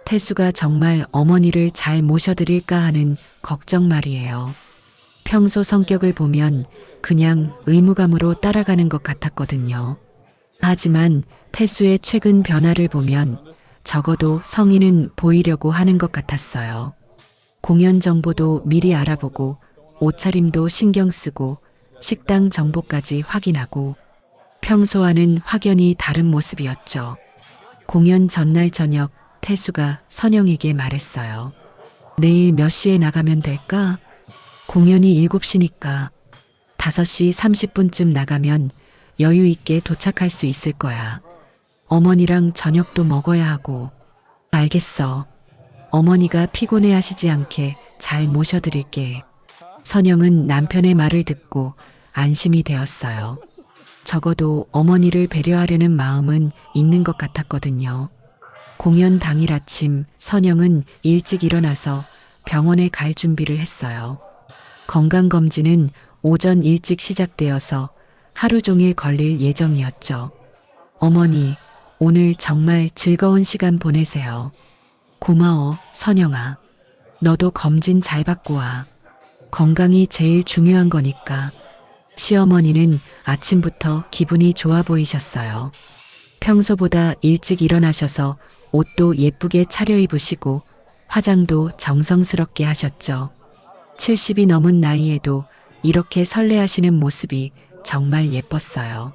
태수가 정말 어머니를 잘 모셔드릴까 하는 걱정 말이에요. 평소 성격을 보면 그냥 의무감으로 따라가는 것 같았거든요. 하지만 태수의 최근 변화를 보면 적어도 성의는 보이려고 하는 것 같았어요. 공연 정보도 미리 알아보고 옷차림도 신경 쓰고 식당 정보까지 확인하고 평소와는 확연히 다른 모습이었죠. 공연 전날 저녁 태수가 선영에게 말했어요. 내일 몇 시에 나가면 될까? 공연이 7시니까 5시 30분쯤 나가면 여유 있게 도착할 수 있을 거야. 어머니랑 저녁도 먹어야 하고. 알겠어. 어머니가 피곤해 하시지 않게 잘 모셔드릴게. 선영은 남편의 말을 듣고 안심이 되었어요. 적어도 어머니를 배려하려는 마음은 있는 것 같았거든요. 공연 당일 아침 선영은 일찍 일어나서 병원에 갈 준비를 했어요. 건강검진은 오전 일찍 시작되어서 하루 종일 걸릴 예정이었죠. 어머니, 오늘 정말 즐거운 시간 보내세요. 고마워, 선영아. 너도 검진 잘 받고 와. 건강이 제일 중요한 거니까. 시어머니는 아침부터 기분이 좋아 보이셨어요. 평소보다 일찍 일어나셔서 옷도 예쁘게 차려입으시고 화장도 정성스럽게 하셨죠. 70이 넘은 나이에도 이렇게 설레하시는 모습이 정말 예뻤어요.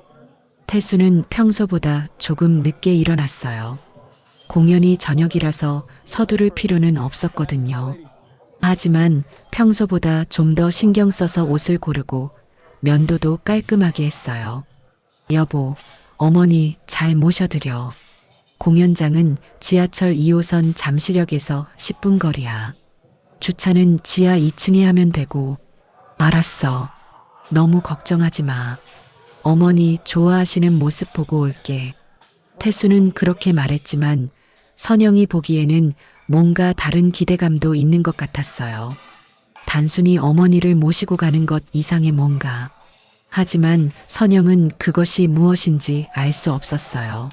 태수는 평소보다 조금 늦게 일어났어요. 공연이 저녁이라서 서두를 필요는 없었거든요. 하지만 평소보다 좀 더 신경 써서 옷을 고르고 면도도 깔끔하게 했어요. 여보, 어머니 잘 모셔드려. 공연장은 지하철 2호선 잠시역에서 10분 거리야. 주차는 지하 2층에 하면 되고. 알았어. 너무 걱정하지 마. 어머니 좋아하시는 모습 보고 올게. 태수는 그렇게 말했지만 선영이 보기에는 뭔가 다른 기대감도 있는 것 같았어요. 단순히 어머니를 모시고 가는 것 이상의 뭔가. 하지만 선영은 그것이 무엇인지 알 수 없었어요.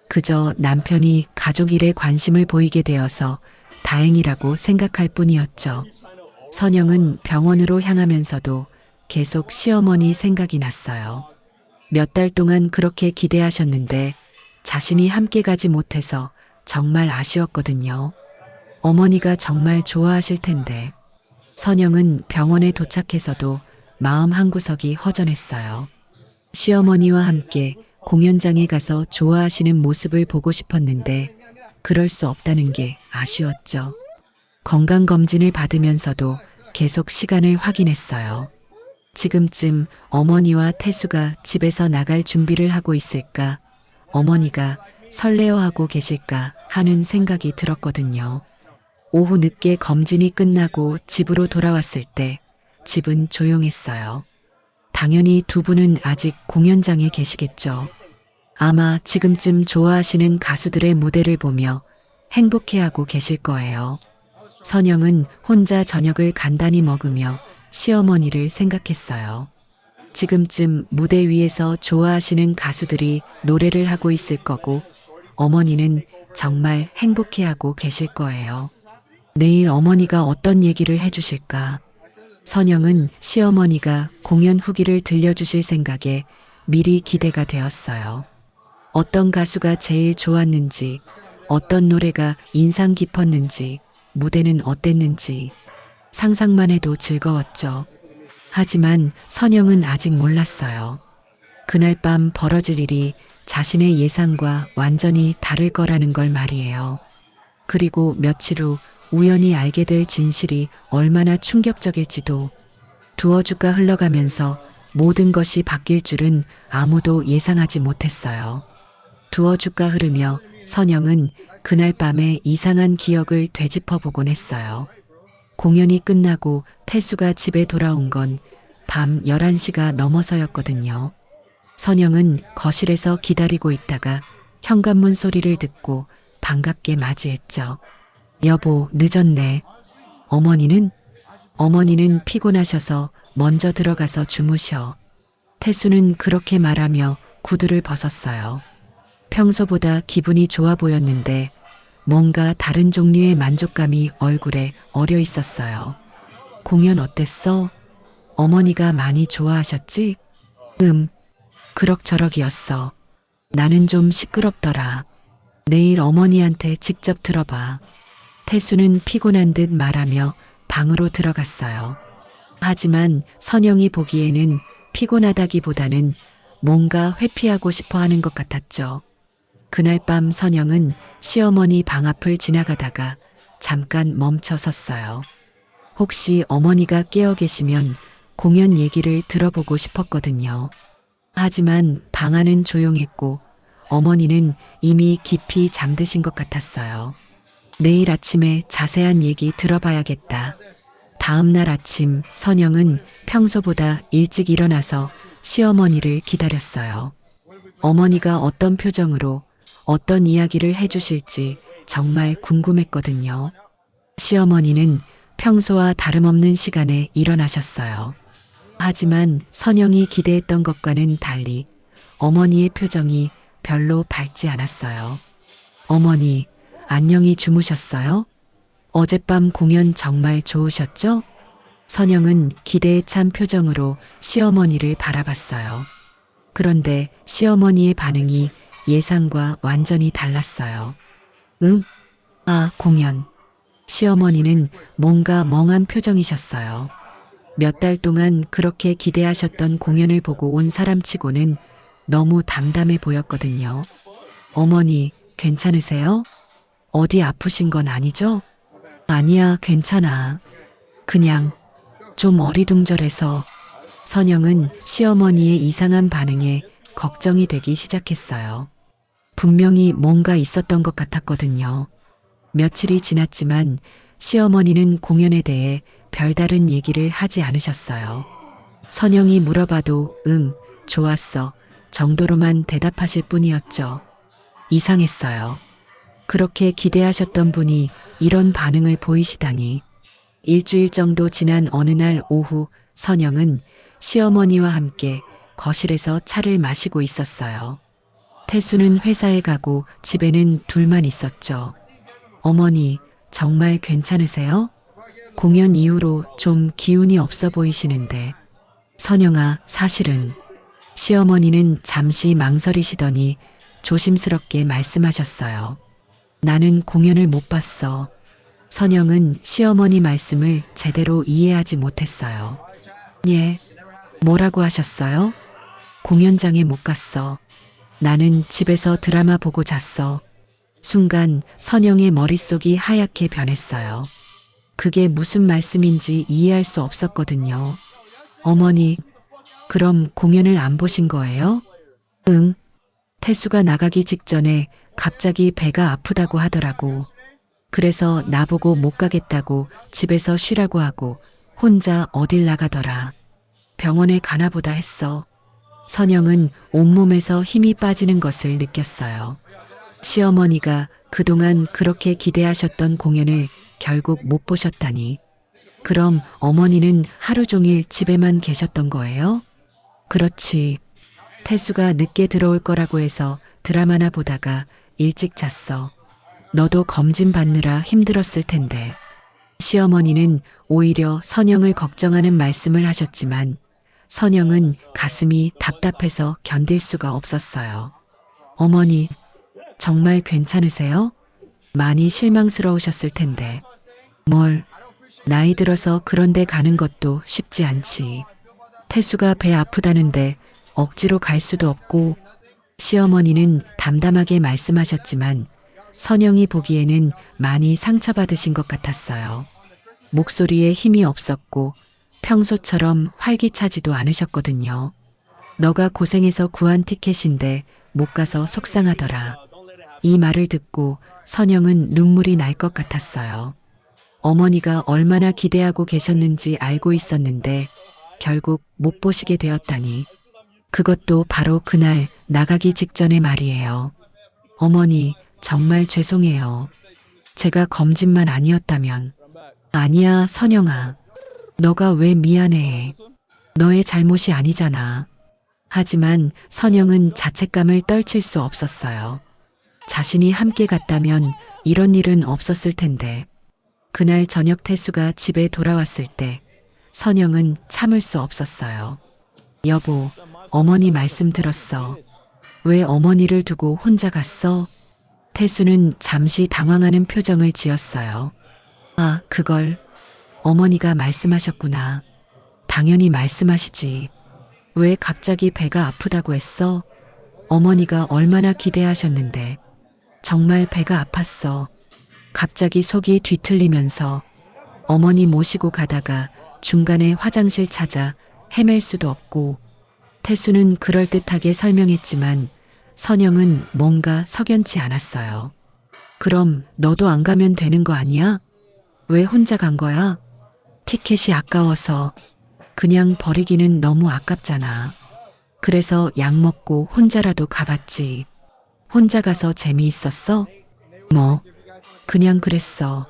그저 남편이 가족 일에 관심을 보이게 되어서 다행이라고 생각할 뿐이었죠. 선영은 병원으로 향하면서도 계속 시어머니 생각이 났어요. 몇 달 동안 그렇게 기대하셨는데 자신이 함께 가지 못해서 정말 아쉬웠거든요. 어머니가 정말 좋아하실 텐데. 선영은 병원에 도착해서도 마음 한구석이 허전했어요. 시어머니와 함께 공연장에 가서 좋아하시는 모습을 보고 싶었는데 그럴 수 없다는 게 아쉬웠죠. 건강검진을 받으면서도 계속 시간을 확인했어요. 지금쯤 어머니와 태수가 집에서 나갈 준비를 하고 있을까, 어머니가 설레어하고 계실까 하는 생각이 들었거든요. 오후 늦게 검진이 끝나고 집으로 돌아왔을 때 집은 조용했어요. 당연히 두 분은 아직 공연장에 계시겠죠. 아마 지금쯤 좋아하시는 가수들의 무대를 보며 행복해하고 계실 거예요. 선영은 혼자 저녁을 간단히 먹으며 시어머니를 생각했어요. 지금쯤 무대 위에서 좋아하시는 가수들이 노래를 하고 있을 거고 어머니는 정말 행복해하고 계실 거예요. 내일 어머니가 어떤 얘기를 해주실까? 선영은 시어머니가 공연 후기를 들려주실 생각에 미리 기대가 되었어요. 어떤 가수가 제일 좋았는지, 어떤 노래가 인상 깊었는지, 무대는 어땠는지 상상만 해도 즐거웠죠. 하지만 선영은 아직 몰랐어요. 그날 밤 벌어질 일이 자신의 예상과 완전히 다를 거라는 걸 말이에요. 그리고 며칠 후 우연히 알게 될 진실이 얼마나 충격적일지도. 두어 주가 흘러가면서 모든 것이 바뀔 줄은 아무도 예상하지 못했어요. 두어 주가 흐르며 선영은 그날 밤의 이상한 기억을 되짚어보곤 했어요. 공연이 끝나고 태수가 집에 돌아온 건 밤 11시가 넘어서였거든요. 선영은 거실에서 기다리고 있다가 현관문 소리를 듣고 반갑게 맞이했죠. 여보, 늦었네. 어머니는 피곤하셔서 먼저 들어가서 주무셔. 태수는 그렇게 말하며 구두를 벗었어요. 평소보다 기분이 좋아 보였는데 뭔가 다른 종류의 만족감이 얼굴에 어려 있었어요. 공연 어땠어? 어머니가 많이 좋아하셨지? 그럭저럭이었어. 나는 좀 시끄럽더라. 내일 어머니한테 직접 들어봐. 태수는 피곤한 듯 말하며 방으로 들어갔어요. 하지만 선영이 보기에는 피곤하다기보다는 뭔가 회피하고 싶어 하는 것 같았죠. 그날 밤 선영은 시어머니 방 앞을 지나가다가 잠깐 멈춰 섰어요. 혹시 어머니가 깨어 계시면 공연 얘기를 들어보고 싶었거든요. 하지만 방 안은 조용했고 어머니는 이미 깊이 잠드신 것 같았어요. 내일 아침에 자세한 얘기 들어봐야겠다. 다음 날 아침 선영은 평소보다 일찍 일어나서 시어머니를 기다렸어요. 어머니가 어떤 표정으로 어떤 이야기를 해주실지 정말 궁금했거든요. 시어머니는 평소와 다름없는 시간에 일어나셨어요. 하지만 선영이 기대했던 것과는 달리 어머니의 표정이 별로 밝지 않았어요. 어머니, 안녕히 주무셨어요? 어젯밤 공연 정말 좋으셨죠? 선영은 기대에 찬 표정으로 시어머니를 바라봤어요. 그런데 시어머니의 반응이 예상과 완전히 달랐어요. 응? 아, 공연. 시어머니는 뭔가 멍한 표정이셨어요. 몇 달 동안 그렇게 기대하셨던 공연을 보고 온 사람치고는 너무 담담해 보였거든요. 어머니, 괜찮으세요? 어디 아프신 건 아니죠? 아니야, 괜찮아. 그냥 좀 어리둥절해서. 선영은 시어머니의 이상한 반응에 걱정이 되기 시작했어요. 분명히 뭔가 있었던 것 같았거든요. 며칠이 지났지만 시어머니는 공연에 대해 별다른 얘기를 하지 않으셨어요. 선영이 물어봐도 응, 좋았어 정도로만 대답하실 뿐이었죠. 이상했어요. 그렇게 기대하셨던 분이 이런 반응을 보이시다니. 일주일 정도 지난 어느 날 오후 선영은 시어머니와 함께 거실에서 차를 마시고 있었어요. 태수는 회사에 가고 집에는 둘만 있었죠. 어머니, 정말 괜찮으세요? 공연 이후로 좀 기운이 없어 보이시는데. 선영아, 사실은. 시어머니는 잠시 망설이시더니 조심스럽게 말씀하셨어요. 나는 공연을 못 봤어. 선영은 시어머니 말씀을 제대로 이해하지 못했어요. 예, 뭐라고 하셨어요? 공연장에 못 갔어. 나는 집에서 드라마 보고 잤어. 순간 선영의 머릿속이 하얗게 변했어요. 그게 무슨 말씀인지 이해할 수 없었거든요. 어머니, 그럼 공연을 안 보신 거예요? 응. 태수가 나가기 직전에 갑자기 배가 아프다고 하더라고. 그래서 나보고 못 가겠다고 집에서 쉬라고 하고 혼자 어딜 나가더라. 병원에 가나 보다 했어. 선영은 온몸에서 힘이 빠지는 것을 느꼈어요. 시어머니가 그동안 그렇게 기대하셨던 공연을 결국 못 보셨다니. 그럼 어머니는 하루 종일 집에만 계셨던 거예요? 그렇지. 태수가 늦게 들어올 거라고 해서 드라마나 보다가 일찍 잤어. 너도 검진 받느라 힘들었을 텐데. 시어머니는 오히려 선영을 걱정하는 말씀을 하셨지만 선영은 가슴이 답답해서 견딜 수가 없었어요. 어머니, 정말 괜찮으세요? 많이 실망스러우셨을 텐데. 뭘, 나이 들어서 그런 데 가는 것도 쉽지 않지. 태수가 배 아프다는데 억지로 갈 수도 없고. 시어머니는 담담하게 말씀하셨지만 선영이 보기에는 많이 상처받으신 것 같았어요. 목소리에 힘이 없었고 평소처럼 활기차지도 않으셨거든요. 너가 고생해서 구한 티켓인데 못 가서 속상하더라. 이 말을 듣고 선영은 눈물이 날 것 같았어요. 어머니가 얼마나 기대하고 계셨는지 알고 있었는데 결국 못 보시게 되었다니. 그것도 바로 그날 나가기 직전의 말이에요. 어머니, 정말 죄송해요. 제가 검진만 아니었다면. 아니야, 선영아. 너가 왜 미안해해. 너의 잘못이 아니잖아. 하지만 선영은 자책감을 떨칠 수 없었어요. 자신이 함께 갔다면 이런 일은 없었을 텐데. 그날 저녁 태수가 집에 돌아왔을 때 선영은 참을 수 없었어요. 여보, 어머니 말씀 들었어. 왜 어머니를 두고 혼자 갔어? 태수는 잠시 당황하는 표정을 지었어요. 아, 그걸 어머니가 말씀하셨구나. 당연히 말씀하시지. 왜 갑자기 배가 아프다고 했어? 어머니가 얼마나 기대하셨는데. 정말 배가 아팠어. 갑자기 속이 뒤틀리면서 어머니 모시고 가다가 중간에 화장실 찾아 헤맬 수도 없고. 태수는 그럴듯하게 설명했지만 선영은 뭔가 석연치 않았어요. 그럼 너도 안 가면 되는 거 아니야? 왜 혼자 간 거야? 티켓이 아까워서. 그냥 버리기는 너무 아깝잖아. 그래서 약 먹고 혼자라도 가봤지. 혼자 가서 재미있었어? 뭐, 그냥 그랬어.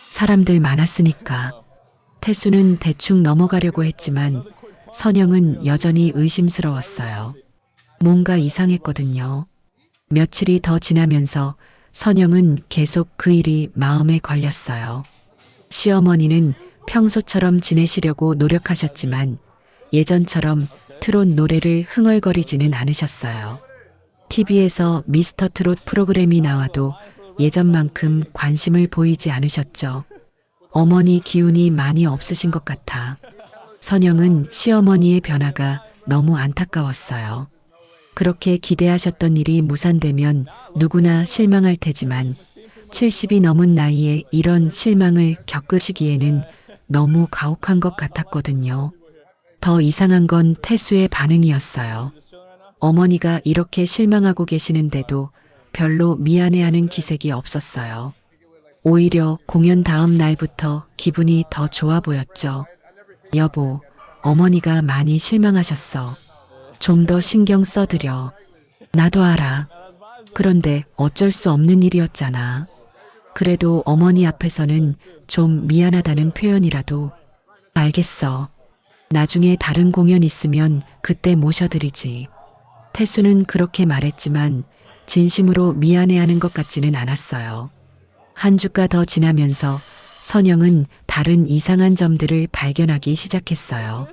사람들 많았으니까. 태수는 대충 넘어가려고 했지만 선영은 여전히 의심스러웠어요. 뭔가 이상했거든요. 며칠이 더 지나면서 선영은 계속 그 일이 마음에 걸렸어요. 시어머니는 평소처럼 지내시려고 노력하셨지만 예전처럼 트롯 노래를 흥얼거리지는 않으셨어요. TV에서 미스터 트롯 프로그램이 나와도 예전만큼 관심을 보이지 않으셨죠. 어머니 기운이 많이 없으신 것 같아. 선영은 시어머니의 변화가 너무 안타까웠어요. 그렇게 기대하셨던 일이 무산되면 누구나 실망할 테지만 70이 넘은 나이에 이런 실망을 겪으시기에는 너무 가혹한 것 같았거든요. 더 이상한 건 태수의 반응이었어요. 어머니가 이렇게 실망하고 계시는데도 별로 미안해하는 기색이 없었어요. 오히려 공연 다음 날부터 기분이 더 좋아 보였죠. 여보, 어머니가 많이 실망하셨어. 좀 더 신경 써드려. 나도 알아. 그런데 어쩔 수 없는 일이었잖아. 그래도 어머니 앞에서는 좀 미안하다는 표현이라도. 알겠어. 나중에 다른 공연 있으면 그때 모셔드리지. 태수는 그렇게 말했지만 진심으로 미안해하는 것 같지는 않았어요. 한 주가 더 지나면서 선영은 다른 이상한 점들을 발견하기 시작했어요.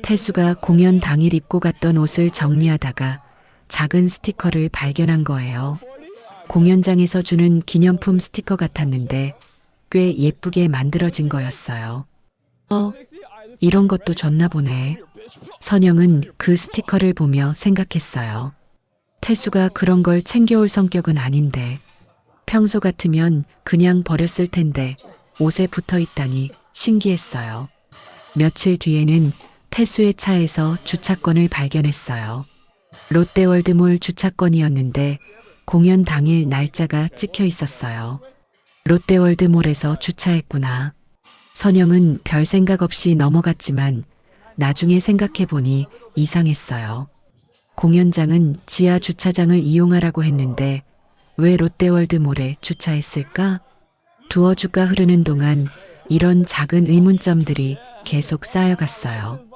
태수가 공연 당일 입고 갔던 옷을 정리하다가 작은 스티커를 발견한 거예요. 공연장에서 주는 기념품 스티커 같았는데 꽤 예쁘게 만들어진 거였어요. 이런 것도 줬나 보네. 선영은 그 스티커를 보며 생각했어요. 태수가 그런 걸 챙겨올 성격은 아닌데 평소 같으면 그냥 버렸을 텐데 옷에 붙어 있다니 신기했어요. 며칠 뒤에는 태수의 차에서 주차권을 발견했어요. 롯데월드몰 주차권이었는데 공연 당일 날짜가 찍혀 있었어요. 롯데월드몰에서 주차했구나. 선영은 별 생각 없이 넘어갔지만 나중에 생각해보니 이상했어요. 공연장은 지하 주차장을 이용하라고 했는데 왜 롯데월드몰에 주차했을까? 두어 주가 흐르는 동안 이런 작은 의문점들이 계속 쌓여갔어요.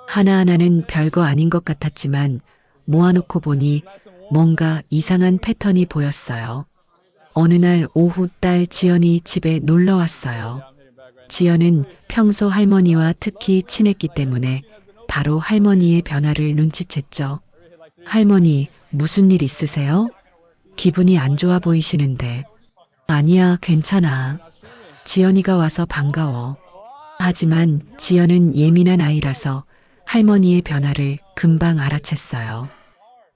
하나하나는 별거 아닌 것 같았지만 모아놓고 보니 뭔가 이상한 패턴이 보였어요. 어느 날 오후 딸 지연이 집에 놀러 왔어요. 지연은 평소 할머니와 특히 친했기 때문에 바로 할머니의 변화를 눈치챘죠. 할머니, 무슨 일 있으세요? 기분이 안 좋아 보이시는데. 아니야, 괜찮아. 지연이가 와서 반가워. 하지만 지연은 예민한 아이라서 할머니의 변화를 금방 알아챘어요.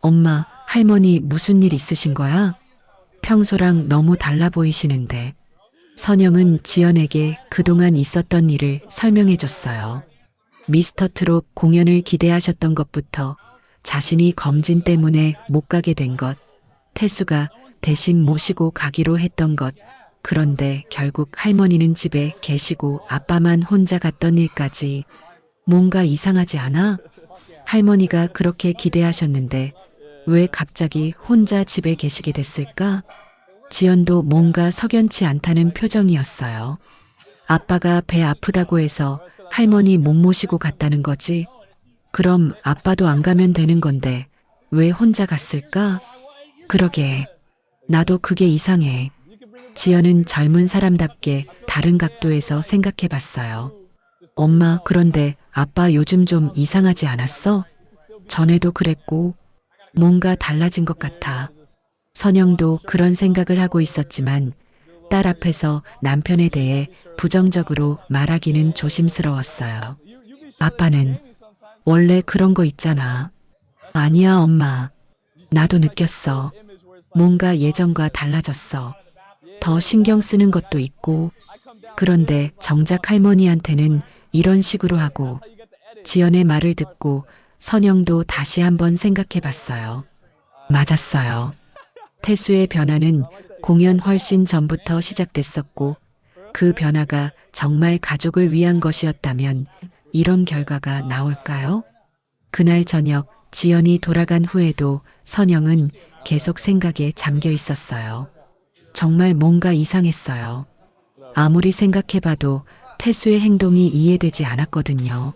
엄마, 할머니 무슨 일 있으신 거야? 평소랑 너무 달라 보이시는데. 선영은 지연에게 그동안 있었던 일을 설명해 줬어요. 미스터 트롯 공연을 기대하셨던 것부터 자신이 검진 때문에 못 가게 된 것, 태수가 대신 모시고 가기로 했던 것, 그런데 결국 할머니는 집에 계시고 아빠만 혼자 갔던 일까지. 뭔가 이상하지 않아? 할머니가 그렇게 기대하셨는데 왜 갑자기 혼자 집에 계시게 됐을까? 지연도 뭔가 석연치 않다는 표정이었어요. 아빠가 배 아프다고 해서 할머니 못 모시고 갔다는 거지? 그럼 아빠도 안 가면 되는 건데 왜 혼자 갔을까? 그러게. 나도 그게 이상해. 지연은 젊은 사람답게 다른 각도에서 생각해 봤어요. 엄마, 그런데 아빠 요즘 좀 이상하지 않았어? 전에도 그랬고 뭔가 달라진 것 같아. 선영도 그런 생각을 하고 있었지만 딸 앞에서 남편에 대해 부정적으로 말하기는 조심스러웠어요. 아빠는 원래 그런 거 있잖아. 아니야, 엄마. 나도 느꼈어. 뭔가 예전과 달라졌어. 더 신경 쓰는 것도 있고. 그런데 정작 할머니한테는 이런 식으로 하고. 지연의 말을 듣고 선영도 다시 한번 생각해 봤어요. 맞았어요. 태수의 변화는 공연 훨씬 전부터 시작됐었고 그 변화가 정말 가족을 위한 것이었다면 이런 결과가 나올까요? 그날 저녁 지연이 돌아간 후에도 선영은 계속 생각에 잠겨 있었어요. 정말 뭔가 이상했어요. 아무리 생각해봐도 태수의 행동이 이해되지 않았거든요.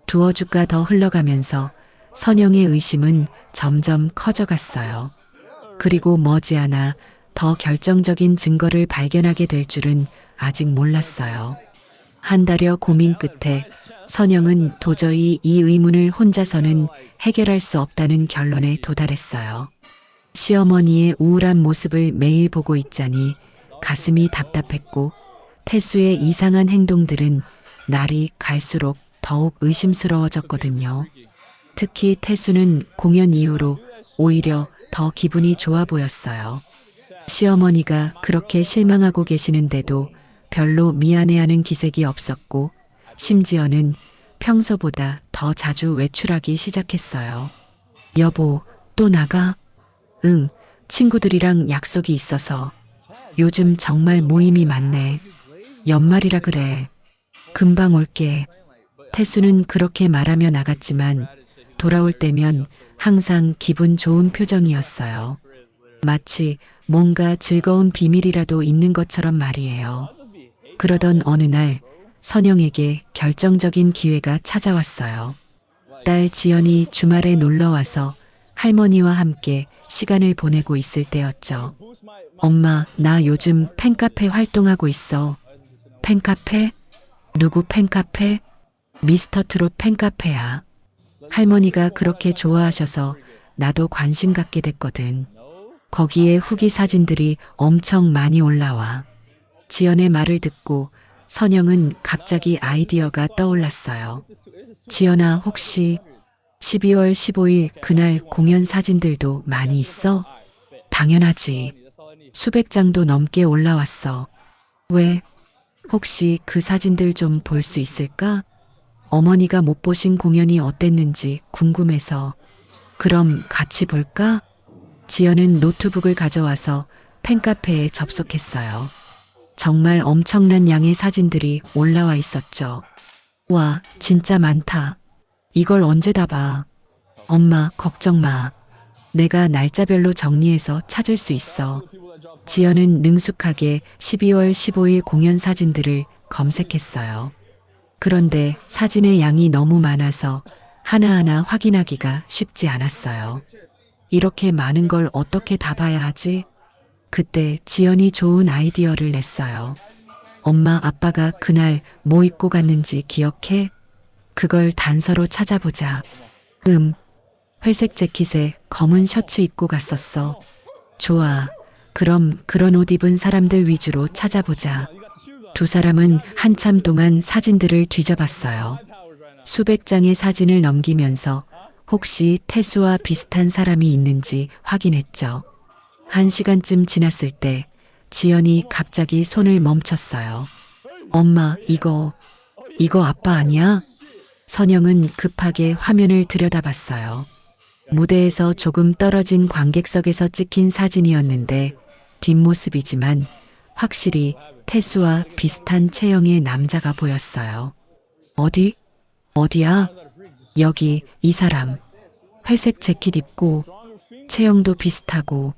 두어 주가 더 흘러가면서 선영의 의심은 점점 커져갔어요. 그리고 머지않아 더 결정적인 증거를 발견하게 될 줄은 아직 몰랐어요. 한 달여 고민 끝에 선영은 도저히 이 의문을 혼자서는 해결할 수 없다는 결론에 도달했어요. 시어머니의 우울한 모습을 매일 보고 있자니 가슴이 답답했고 태수의 이상한 행동들은 날이 갈수록 더욱 의심스러워졌거든요. 특히 태수는 공연 이후로 오히려 더 기분이 좋아 보였어요. 시어머니가 그렇게 실망하고 계시는데도 별로 미안해하는 기색이 없었고 심지어는 평소보다 더 자주 외출하기 시작했어요. 여보, 또 나가? 응, 친구들이랑 약속이 있어서. 요즘 정말 모임이 많네. 연말이라 그래. 금방 올게. 태수는 그렇게 말하며 나갔지만 돌아올 때면 항상 기분 좋은 표정이었어요. 마치 뭔가 즐거운 비밀이라도 있는 것처럼 말이에요. 그러던 어느 날 선영에게 결정적인 기회가 찾아왔어요. 딸 지연이 주말에 놀러와서 할머니와 함께 시간을 보내고 있을 때였죠. 엄마, 나 요즘 팬카페 활동하고 있어. 팬카페? 누구 팬카페? 미스터 트롯 팬카페야. 할머니가 그렇게 좋아하셔서 나도 관심 갖게 됐거든. 거기에 후기 사진들이 엄청 많이 올라와. 지연의 말을 듣고 선영은 갑자기 아이디어가 떠올랐어요. 지연아, 혹시 12월 15일 그날 공연 사진들도 많이 있어? 당연하지. 수백 장도 넘게 올라왔어. 왜? 혹시 그 사진들 좀 볼 수 있을까? 어머니가 못 보신 공연이 어땠는지 궁금해서. 그럼 같이 볼까? 지연은 노트북을 가져와서 팬카페에 접속했어요. 정말 엄청난 양의 사진들이 올라와 있었죠. 와, 진짜 많다. 이걸 언제 다 봐? 엄마, 걱정 마. 내가 날짜별로 정리해서 찾을 수 있어. 지연은 능숙하게 12월 15일 공연 사진들을 검색했어요. 그런데 사진의 양이 너무 많아서 하나하나 확인하기가 쉽지 않았어요. 이렇게 많은 걸 어떻게 다 봐야 하지? 그때 지연이 좋은 아이디어를 냈어요. 엄마, 아빠가 그날 뭐 입고 갔는지 기억해? 그걸 단서로 찾아보자. 회색 재킷에 검은 셔츠 입고 갔었어. 좋아. 그럼 그런 옷 입은 사람들 위주로 찾아보자. 두 사람은 한참 동안 사진들을 뒤져봤어요. 수백 장의 사진을 넘기면서 혹시 태수와 비슷한 사람이 있는지 확인했죠. 1시간쯤 지났을 때 지연이 갑자기 손을 멈췄어요. 엄마, 이거 아빠 아니야? 선영은 급하게 화면을 들여다봤어요. 무대에서 조금 떨어진 관객석에서 찍힌 사진이었는데 뒷모습이지만 확실히 태수와 비슷한 체형의 남자가 보였어요. 어디야? 여기, 이 사람. 회색 재킷 입고 체형도 비슷하고.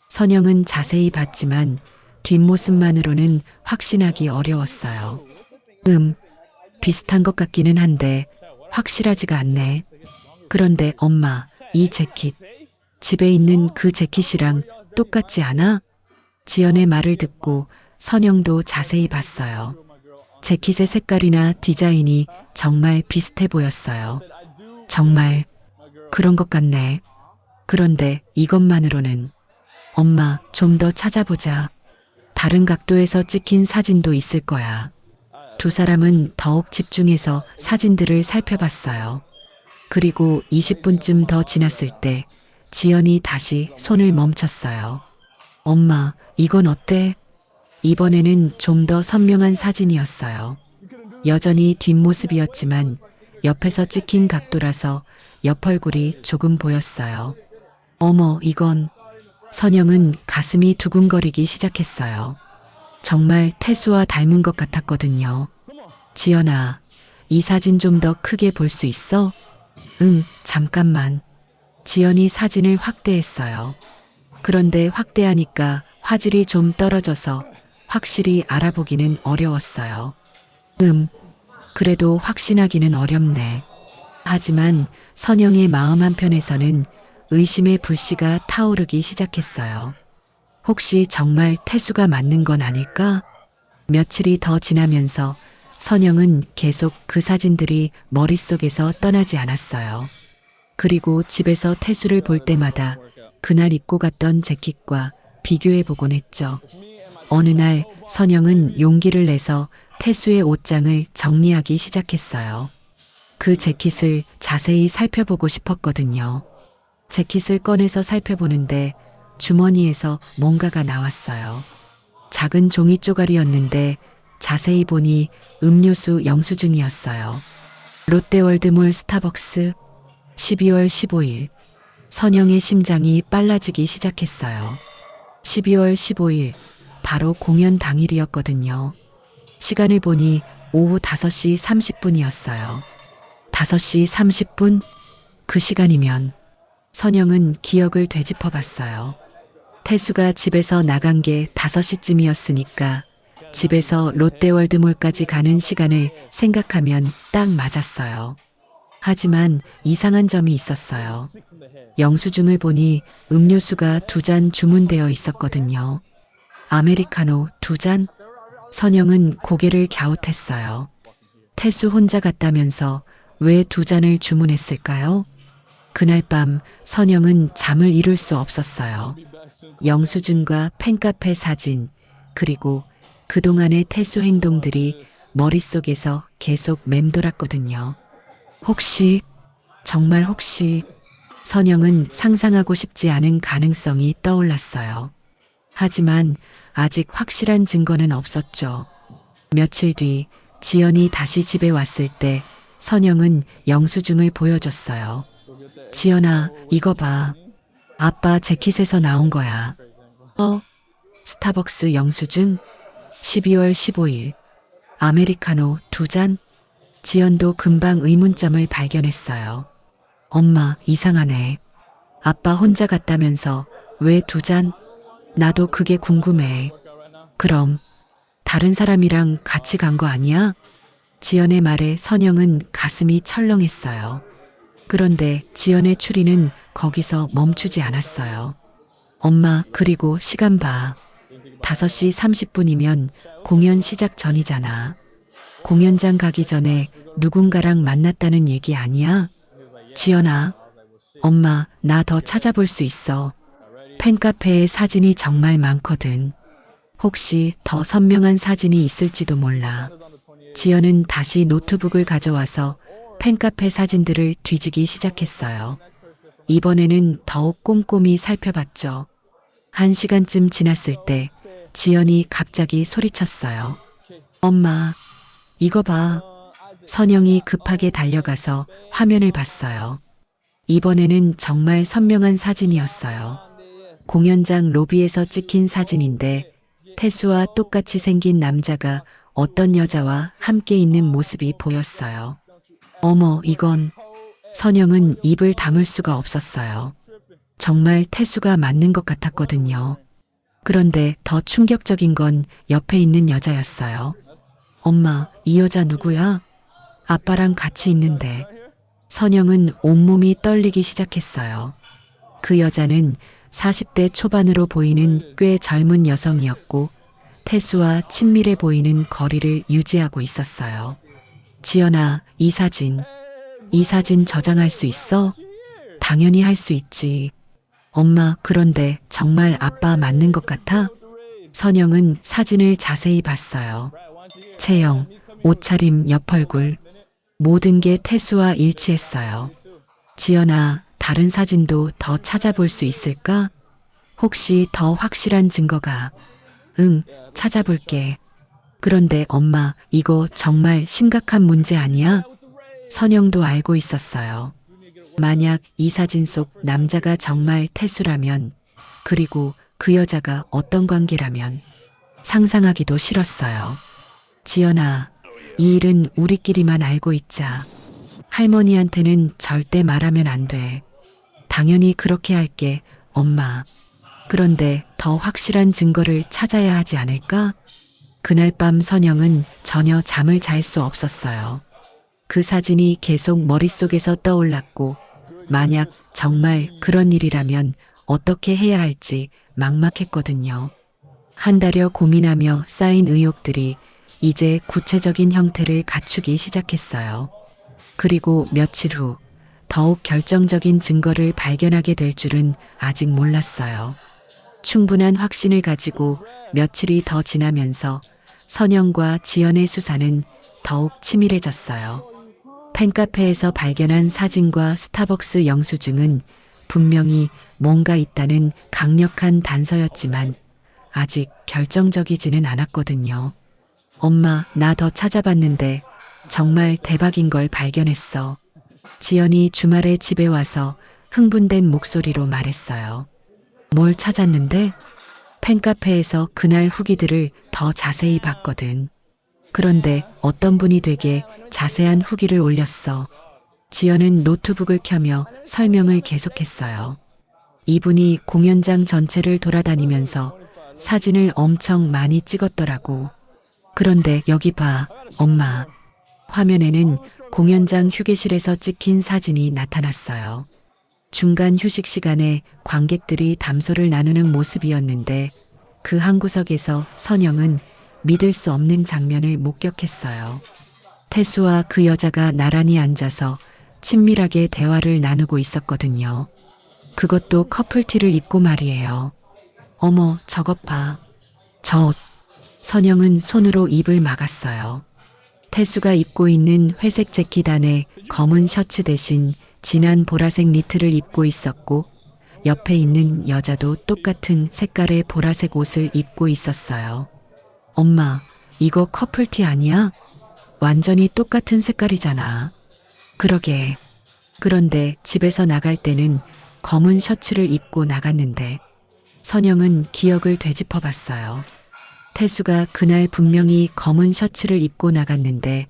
선영은 자세히 봤지만 뒷모습만으로는 확신하기 어려웠어요. 비슷한 것 같기는 한데 확실하지가 않네. 그런데 엄마, 이 재킷, 집에 있는 그 재킷이랑 똑같지 않아? 지연의 말을 듣고 선영도 자세히 봤어요. 재킷의 색깔이나 디자인이 정말 비슷해 보였어요. 정말 그런 것 같네. 그런데 이것만으로는. 엄마, 좀 더 찾아보자. 다른 각도에서 찍힌 사진도 있을 거야. 두 사람은 더욱 집중해서 사진들을 살펴봤어요. 그리고 20분쯤 더 지났을 때 지연이 다시 손을 멈췄어요. 엄마, 이건 어때? 이번에는 좀 더 선명한 사진이었어요. 여전히 뒷모습이었지만 옆에서 찍힌 각도라서 옆 얼굴이 조금 보였어요. 어머, 이건. 선영은 가슴이 두근거리기 시작했어요. 정말 태수와 닮은 것 같았거든요. 지연아, 이 사진 좀 더 크게 볼 수 있어? 잠깐만. 지연이 사진을 확대했어요. 그런데 확대하니까 화질이 좀 떨어져서 확실히 알아보기는 어려웠어요. 그래도 확신하기는 어렵네. 하지만 선영의 마음 한편에서는 의심의 불씨가 타오르기 시작했어요. 혹시 정말 태수가 맞는 건 아닐까? 며칠이 더 지나면서 선영은 계속 그 사진들이 머릿속에서 떠나지 않았어요. 그리고 집에서 태수를 볼 때마다 그날 입고 갔던 재킷과 비교해 보곤 했죠. 어느 날 선영은 용기를 내서 태수의 옷장을 정리하기 시작했어요. 그 재킷을 자세히 살펴보고 싶었거든요. 재킷을 꺼내서 살펴보는데 주머니에서 뭔가가 나왔어요. 작은 종이 쪼가리였는데 자세히 보니 음료수 영수증이었어요. 롯데월드몰 스타벅스 12월 15일. 선영의 심장이 빨라지기 시작했어요. 12월 15일, 바로 공연 당일이었거든요. 시간을 보니 오후 5시 30분이었어요. 5시 30분? 그 시간이면 선영은 기억을 되짚어 봤어요. 태수가 집에서 나간 게 5시쯤이었으니까 집에서 롯데월드몰까지 가는 시간을 생각하면 딱 맞았어요. 하지만 이상한 점이 있었어요. 영수증을 보니 음료수가 2잔 주문되어 있었거든요. 아메리카노 2잔? 선영은 고개를 갸웃했어요. 태수 혼자 갔다면서 왜 2잔을 주문했을까요? 그날 밤 선영은 잠을 이룰 수 없었어요. 영수증과 팬카페 사진, 그리고 그동안의 태수 행동들이 머릿속에서 계속 맴돌았거든요. 혹시, 정말 혹시, 선영은 상상하고 싶지 않은 가능성이 떠올랐어요. 하지만 아직 확실한 증거는 없었죠. 며칠 뒤 지연이 다시 집에 왔을 때 선영은 영수증을 보여줬어요. 지연아, 이거 봐. 아빠 재킷에서 나온 거야. 스타벅스 영수증? 12월 15일. 아메리카노 2잔? 지연도 금방 의문점을 발견했어요. 엄마, 이상하네. 아빠 혼자 갔다면서 왜 2잔? 나도 그게 궁금해. 그럼 다른 사람이랑 같이 간 거 아니야? 지연의 말에 선영은 가슴이 철렁했어요. 그런데 지연의 추리는 거기서 멈추지 않았어요. 엄마, 그리고 시간 봐. 5시 30분이면 공연 시작 전이잖아. 공연장 가기 전에 누군가랑 만났다는 얘기 아니야? 지연아, 엄마, 나 더 찾아볼 수 있어. 팬카페에 사진이 정말 많거든. 혹시 더 선명한 사진이 있을지도 몰라. 지연은 다시 노트북을 가져와서 팬카페 사진들을 뒤지기 시작했어요. 이번에는 더욱 꼼꼼히 살펴봤죠. 1시간쯤 지났을 때 지연이 갑자기 소리쳤어요. 엄마, 이거 봐. 선영이 급하게 달려가서 화면을 봤어요. 이번에는 정말 선명한 사진이었어요. 공연장 로비에서 찍힌 사진인데 태수와 똑같이 생긴 남자가 어떤 여자와 함께 있는 모습이 보였어요. 어머, 이건... 선영은 입을 다물 수가 없었어요. 정말 태수가 맞는 것 같았거든요. 그런데 더 충격적인 건 옆에 있는 여자였어요. 엄마, 이 여자 누구야? 아빠랑 같이 있는데. 선영은 온몸이 떨리기 시작했어요. 그 여자는 40대 초반으로 보이는 꽤 젊은 여성이었고 태수와 친밀해 보이는 거리를 유지하고 있었어요. 지연아, 이 사진 저장할 수 있어? 당연히 할 수 있지. 엄마, 그런데 정말 아빠 맞는 것 같아? 선영은 사진을 자세히 봤어요. 체형, 옷차림, 옆얼굴, 모든 게 태수와 일치했어요. 지연아, 다른 사진도 더 찾아볼 수 있을까? 혹시 더 확실한 증거가... 응, 찾아볼게. 그런데 엄마, 이거 정말 심각한 문제 아니야? 선영도 알고 있었어요. 만약 이 사진 속 남자가 정말 태수라면, 그리고 그 여자가 어떤 관계라면 상상하기도 싫었어요. 지연아, 이 일은 우리끼리만 알고 있자. 할머니한테는 절대 말하면 안 돼. 당연히 그렇게 할게, 엄마. 그런데 더 확실한 증거를 찾아야 하지 않을까? 그날 밤 선영은 전혀 잠을 잘 수 없었어요. 그 사진이 계속 머릿속에서 떠올랐고, 만약 정말 그런 일이라면 어떻게 해야 할지 막막했거든요. 한 달여 고민하며 쌓인 의혹들이 이제 구체적인 형태를 갖추기 시작했어요. 그리고 며칠 후 더욱 결정적인 증거를 발견하게 될 줄은 아직 몰랐어요. 충분한 확신을 가지고 며칠이 더 지나면서 선영과 지연의 수사는 더욱 치밀해졌어요. 팬카페에서 발견한 사진과 스타벅스 영수증은 분명히 뭔가 있다는 강력한 단서였지만 아직 결정적이지는 않았거든요. 엄마, 나 더 찾아봤는데 정말 대박인 걸 발견했어. 지연이 주말에 집에 와서 흥분된 목소리로 말했어요. 뭘 찾았는데? 팬카페에서 그날 후기들을 더 자세히 봤거든. 그런데 어떤 분이 되게 자세한 후기를 올렸어. 지연은 노트북을 켜며 설명을 계속했어요. 이분이 공연장 전체를 돌아다니면서 사진을 엄청 많이 찍었더라고. 그런데 여기 봐, 엄마. 화면에는 공연장 휴게실에서 찍힌 사진이 나타났어요. 중간 휴식 시간에 관객들이 담소를 나누는 모습이었는데 그 한 구석에서 선영은 믿을 수 없는 장면을 목격했어요. 태수와 그 여자가 나란히 앉아서 친밀하게 대화를 나누고 있었거든요. 그것도 커플티를 입고 말이에요. 어머, 저것 봐. 저 옷. 선영은 손으로 입을 막았어요. 태수가 입고 있는 회색 재킷 안에 검은 셔츠 대신 진한 보라색 니트를 입고 있었고 옆에 있는 여자도 똑같은 색깔의 보라색 옷을 입고 있었어요. 엄마, 이거 커플티 아니야? 완전히 똑같은 색깔이잖아. 그러게. 그런데 집에서 나갈 때는 검은 셔츠를 입고 나갔는데 선영은 기억을 되짚어 봤어요. 태수가 그날 분명히 검은 셔츠를 입고 나갔는데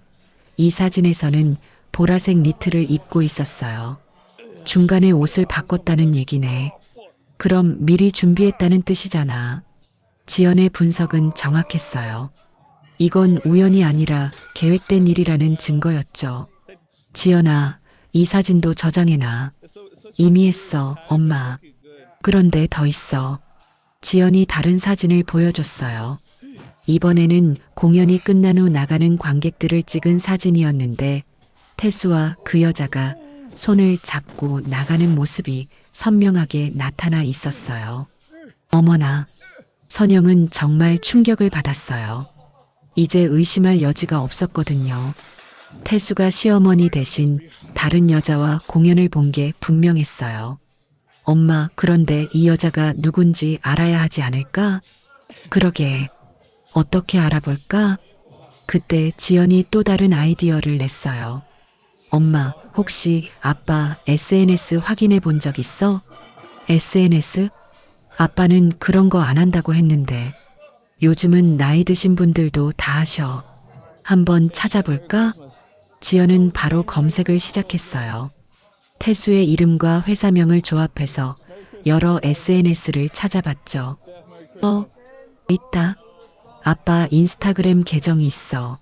이 사진에서는 보라색 니트를 입고 있었어요. 중간에 옷을 바꿨다는 얘기네. 그럼 미리 준비했다는 뜻이잖아. 지연의 분석은 정확했어요. 이건 우연이 아니라 계획된 일이라는 증거였죠. 지연아, 이 사진도 저장해놔. 이미 했어, 엄마. 그런데 더 있어. 지연이 다른 사진을 보여줬어요. 이번에는 공연이 끝난 후 나가는 관객들을 찍은 사진이었는데 태수와 그 여자가 손을 잡고 나가는 모습이 선명하게 나타나 있었어요. 어머나, 선영은 정말 충격을 받았어요. 이제 의심할 여지가 없었거든요. 태수가 시어머니 대신 다른 여자와 공연을 본 게 분명했어요. 엄마, 그런데 이 여자가 누군지 알아야 하지 않을까? 그러게. 어떻게 알아볼까? 그때 지연이 또 다른 아이디어를 냈어요. 엄마, 혹시 아빠 SNS 확인해 본 적 있어? SNS? 아빠는 그런 거 안 한다고 했는데 요즘은 나이 드신 분들도 다 하셔. 한번 찾아볼까? 지연은 바로 검색을 시작했어요. 태수의 이름과 회사명을 조합해서 여러 SNS를 찾아봤죠. 있다. 아빠 인스타그램 계정이 있어.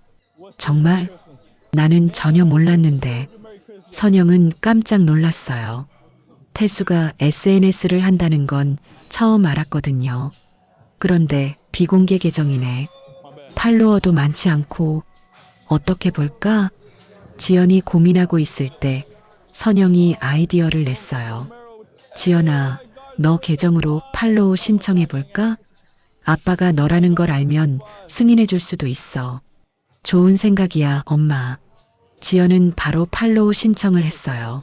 정말? 나는 전혀 몰랐는데. 선영은 깜짝 놀랐어요. 태수가 SNS를 한다는 건 처음 알았거든요. 그런데 비공개 계정이네. 팔로워도 많지 않고 어떻게 볼까? 지연이 고민하고 있을 때 선영이 아이디어를 냈어요. 지연아, 너 계정으로 팔로우 신청해 볼까? 아빠가 너라는 걸 알면 승인해 줄 수도 있어. 좋은 생각이야, 엄마. 지연은 바로 팔로우 신청을 했어요.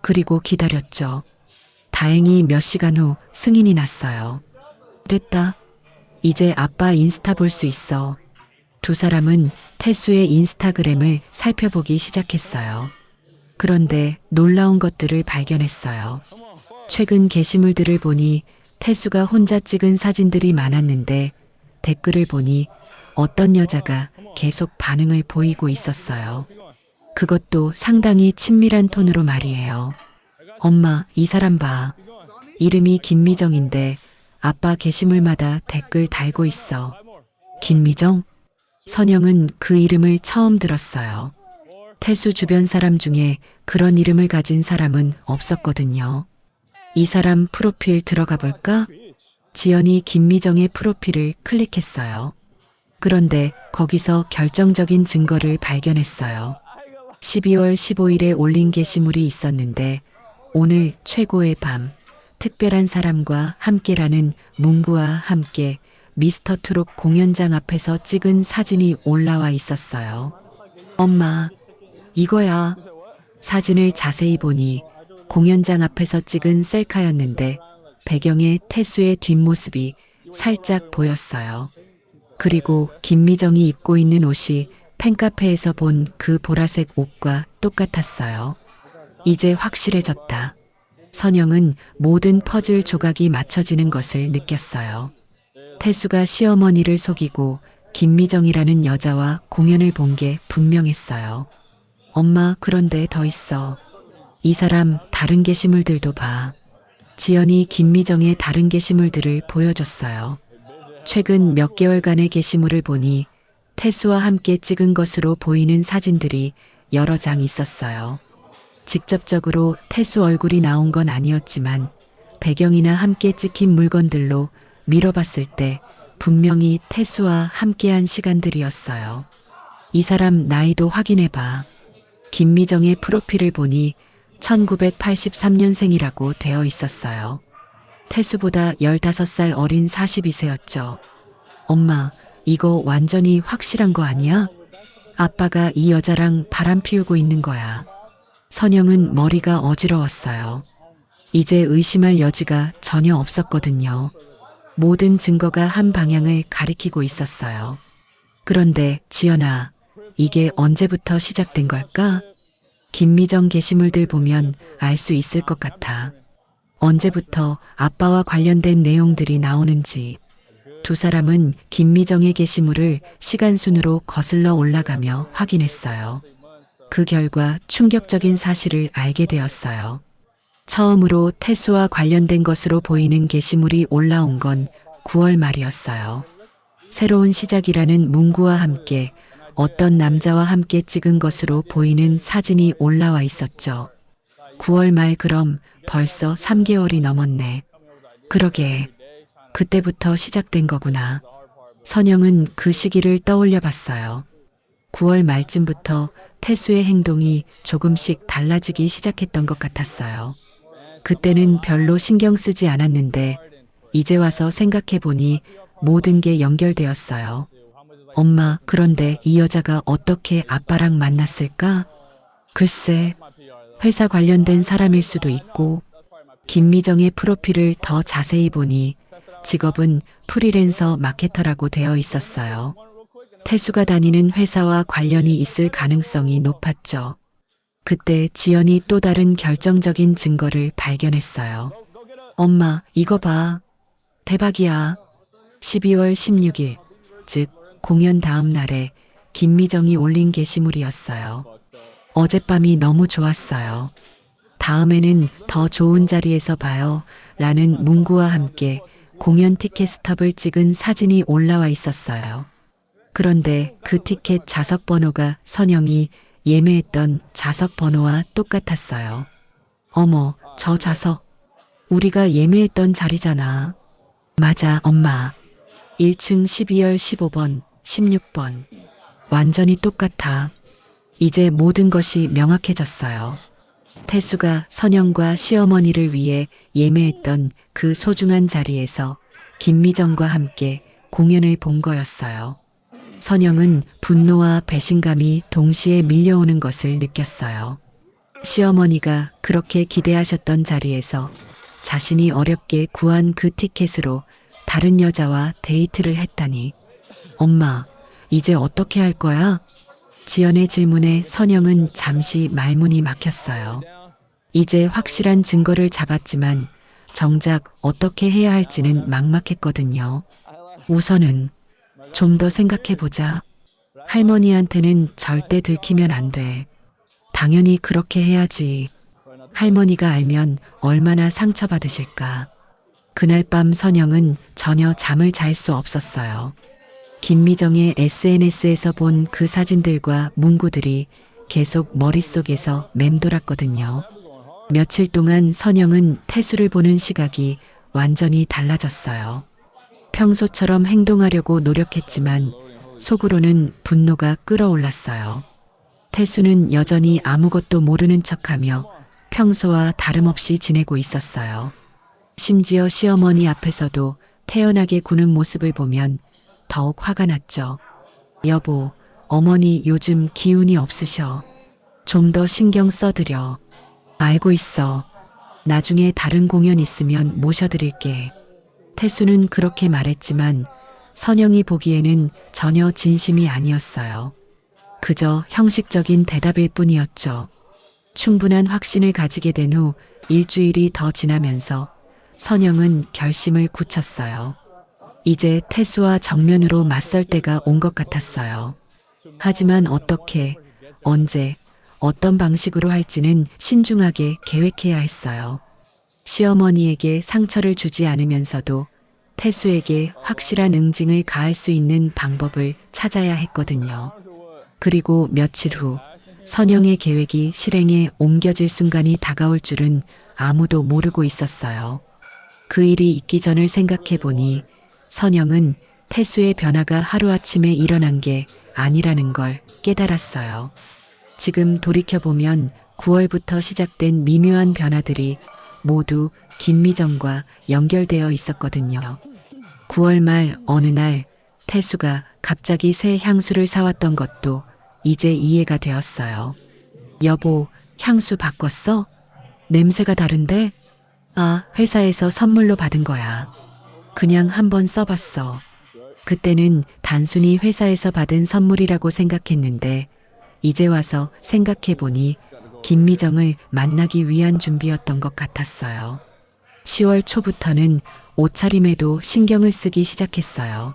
그리고 기다렸죠. 다행히 몇 시간 후 승인이 났어요. 됐다. 이제 아빠 인스타 볼 수 있어. 두 사람은 태수의 인스타그램을 살펴보기 시작했어요. 그런데 놀라운 것들을 발견했어요. 최근 게시물들을 보니 태수가 혼자 찍은 사진들이 많았는데 댓글을 보니 어떤 여자가 계속 반응을 보이고 있었어요. 그것도 상당히 친밀한 톤으로 말이에요. 엄마, 이 사람 봐. 이름이 김미정인데 아빠 게시물마다 댓글 달고 있어. 김미정? 선영은 그 이름을 처음 들었어요. 태수 주변 사람 중에 그런 이름을 가진 사람은 없었거든요. 이 사람 프로필 들어가 볼까? 지연이 김미정의 프로필을 클릭했어요. 그런데 거기서 결정적인 증거를 발견했어요. 12월 15일에 올린 게시물이 있었는데 오늘 최고의 밤, 특별한 사람과 함께라는 문구와 함께 미스터 트롯 공연장 앞에서 찍은 사진이 올라와 있었어요. 엄마, 이거야. 사진을 자세히 보니 공연장 앞에서 찍은 셀카였는데 배경에 태수의 뒷모습이 살짝 보였어요. 그리고 김미정이 입고 있는 옷이 팬카페에서 본 그 보라색 옷과 똑같았어요. 이제 확실해졌다. 선영은 모든 퍼즐 조각이 맞춰지는 것을 느꼈어요. 태수가 시어머니를 속이고 김미정이라는 여자와 공연을 본 게 분명했어요. 엄마, 그런데 더 있어. 이 사람 다른 게시물들도 봐. 지연이 김미정의 다른 게시물들을 보여줬어요. 최근 몇 개월간의 게시물을 보니 태수와 함께 찍은 것으로 보이는 사진들이 여러 장 있었어요. 직접적으로 태수 얼굴이 나온 건 아니었지만 배경이나 함께 찍힌 물건들로 밀어봤을 때 분명히 태수와 함께한 시간들이었어요. 이 사람 나이도 확인해봐. 김미정의 프로필을 보니 1983년생이라고 되어 있었어요. 태수보다 15살 어린 42세였죠. 엄마, 이거 완전히 확실한 거 아니야? 아빠가 이 여자랑 바람 피우고 있는 거야. 선영은 머리가 어지러웠어요. 이제 의심할 여지가 전혀 없었거든요. 모든 증거가 한 방향을 가리키고 있었어요. 그런데 지연아, 이게 언제부터 시작된 걸까? 김미정 게시물들 보면 알 수 있을 것 같아. 언제부터 아빠와 관련된 내용들이 나오는지. 두 사람은 김미정의 게시물을 시간순으로 거슬러 올라가며 확인했어요. 그 결과 충격적인 사실을 알게 되었어요. 처음으로 태수와 관련된 것으로 보이는 게시물이 올라온 건 9월 말이었어요. 새로운 시작이라는 문구와 함께 어떤 남자와 함께 찍은 것으로 보이는 사진이 올라와 있었죠. 9월 말, 그럼 벌써 3개월이 넘었네. 그러게, 그때부터 시작된 거구나. 선영은 그 시기를 떠올려 봤어요. 9월 말쯤부터 태수의 행동이 조금씩 달라지기 시작했던 것 같았어요. 그때는 별로 신경 쓰지 않았는데 이제 와서 생각해 보니 모든 게 연결되었어요. 엄마, 그런데 이 여자가 어떻게 아빠랑 만났을까? 글쎄, 회사 관련된 사람일 수도 있고. 김미정의 프로필을 더 자세히 보니 직업은 프리랜서 마케터라고 되어 있었어요. 태수가 다니는 회사와 관련이 있을 가능성이 높았죠. 그때 지연이 또 다른 결정적인 증거를 발견했어요. 엄마, 이거 봐. 대박이야. 12월 16일, 즉 공연 다음 날에 김미정이 올린 게시물이었어요. 어젯밤이 너무 좋았어요. 다음에는 더 좋은 자리에서 봐요. 라는 문구와 함께 공연 티켓 스톱을 찍은 사진이 올라와 있었어요. 그런데 그 티켓 좌석 번호가 선영이 예매했던 좌석 번호와 똑같았어요. 어머, 저 좌석 우리가 예매했던 자리잖아. 맞아, 엄마. 1층 12열 15번, 16번. 완전히 똑같아. 이제 모든 것이 명확해졌어요. 태수가 선영과 시어머니를 위해 예매했던 그 소중한 자리에서 김미정과 함께 공연을 본 거였어요. 선영은 분노와 배신감이 동시에 밀려오는 것을 느꼈어요. 시어머니가 그렇게 기대하셨던 자리에서 자신이 어렵게 구한 그 티켓으로 다른 여자와 데이트를 했다니. 엄마, 이제 어떻게 할 거야? 지연의 질문에 선영은 잠시 말문이 막혔어요. 이제 확실한 증거를 잡았지만 정작 어떻게 해야 할지는 막막했거든요. 우선은 좀 더 생각해보자. 할머니한테는 절대 들키면 안 돼. 당연히 그렇게 해야지. 할머니가 알면 얼마나 상처받으실까. 그날 밤 선영은 전혀 잠을 잘 수 없었어요. 김미정의 SNS에서 본 그 사진들과 문구들이 계속 머릿속에서 맴돌았거든요. 며칠 동안 선영은 태수를 보는 시각이 완전히 달라졌어요. 평소처럼 행동하려고 노력했지만 속으로는 분노가 끓어올랐어요. 태수는 여전히 아무것도 모르는 척하며 평소와 다름없이 지내고 있었어요. 심지어 시어머니 앞에서도 태연하게 구는 모습을 보면 더욱 화가 났죠. 여보, 어머니 요즘 기운이 없으셔. 좀 더 신경 써드려. 알고 있어. 나중에 다른 공연 있으면 모셔드릴게. 태수는 그렇게 말했지만 선영이 보기에는 전혀 진심이 아니었어요. 그저 형식적인 대답일 뿐이었죠. 충분한 확신을 가지게 된 후 일주일이 더 지나면서 선영은 결심을 굳혔어요. 이제 태수와 정면으로 맞설 때가 온 것 같았어요. 하지만 어떻게, 언제, 어떤 방식으로 할지는 신중하게 계획해야 했어요. 시어머니에게 상처를 주지 않으면서도 태수에게 확실한 응징을 가할 수 있는 방법을 찾아야 했거든요. 그리고 며칠 후 선영의 계획이 실행에 옮겨질 순간이 다가올 줄은 아무도 모르고 있었어요. 그 일이 있기 전을 생각해 보니 선영은 태수의 변화가 하루아침에 일어난 게 아니라는 걸 깨달았어요. 지금 돌이켜보면 9월부터 시작된 미묘한 변화들이 모두 김미정과 연결되어 있었거든요. 9월 말 어느 날 태수가 갑자기 새 향수를 사왔던 것도 이제 이해가 되었어요. 여보, 향수 바꿨어? 냄새가 다른데? 아, 회사에서 선물로 받은 거야. 그냥 한번 써봤어. 그때는 단순히 회사에서 받은 선물이라고 생각했는데 이제 와서 생각해보니 김미정을 만나기 위한 준비였던 것 같았어요. 10월 초부터는 옷차림에도 신경을 쓰기 시작했어요.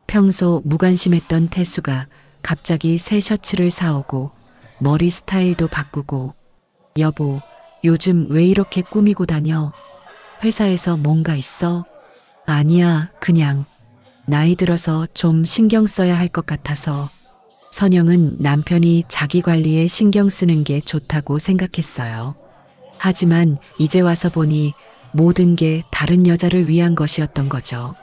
평소 무관심했던 태수가 갑자기 새 셔츠를 사오고 머리 스타일도 바꾸고 여보, 요즘 왜 이렇게 꾸미고 다녀? 회사에서 뭔가 있어? 아니야, 그냥 나이 들어서 좀 신경 써야 할 것 같아서. 선영은 남편이 자기 관리에 신경 쓰는 게 좋다고 생각했어요. 하지만 이제 와서 보니 모든 게 다른 여자를 위한 것이었던 거죠.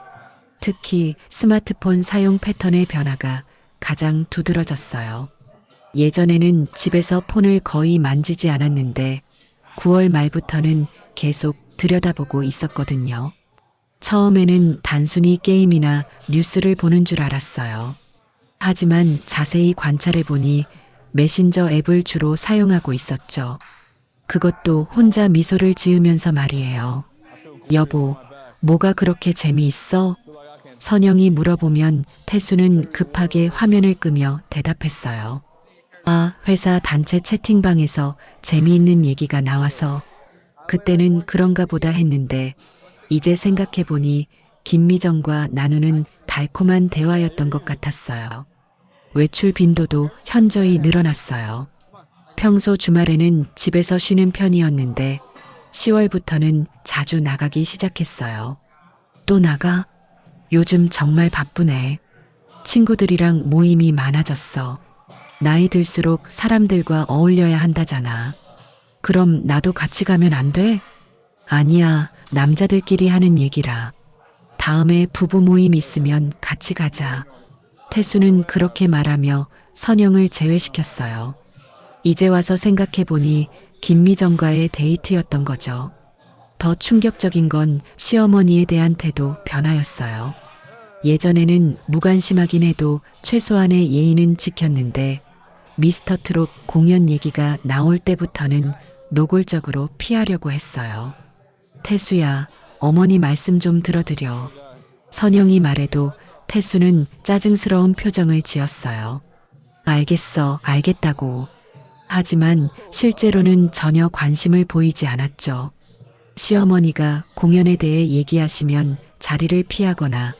특히 스마트폰 사용 패턴의 변화가 가장 두드러졌어요. 예전에는 집에서 폰을 거의 만지지 않았는데 9월 말부터는 계속 들여다보고 있었거든요. 처음에는 단순히 게임이나 뉴스를 보는 줄 알았어요. 하지만 자세히 관찰해 보니 메신저 앱을 주로 사용하고 있었죠. 그것도 혼자 미소를 지으면서 말이에요. 여보, 뭐가 그렇게 재미있어? 선영이 물어보면 태수는 급하게 화면을 끄며 대답했어요. 아, 회사 단체 채팅방에서 재미있는 얘기가 나와서. 그때는 그런가 보다 했는데 이제 생각해 보니 김미정과 나누는 달콤한 대화였던 것 같았어요. 외출 빈도도 현저히 늘어났어요. 평소 주말에는 집에서 쉬는 편이었는데 10월부터는 자주 나가기 시작했어요. 또 나가? 요즘 정말 바쁘네. 친구들이랑 모임이 많아졌어. 나이 들수록 사람들과 어울려야 한다잖아. 그럼 나도 같이 가면 안 돼? 아니야, 남자들끼리 하는 얘기라. 다음에 부부 모임 있으면 같이 가자. 태수는 그렇게 말하며 선영을 제외시켰어요. 이제 와서 생각해보니 김미정과의 데이트였던 거죠. 더 충격적인 건 시어머니에 대한 태도 변화였어요. 예전에는 무관심하긴 해도 최소한의 예의는 지켰는데 미스터 트롯 공연 얘기가 나올 때부터는 노골적으로 피하려고 했어요. 태수야, 어머니 말씀 좀 들어드려. 선영이 말해도 태수는 짜증스러운 표정을 지었어요. 알겠어, 알겠다고. 하지만 실제로는 전혀 관심을 보이지 않았죠. 시어머니가 공연에 대해 얘기하시면 자리를 피하거나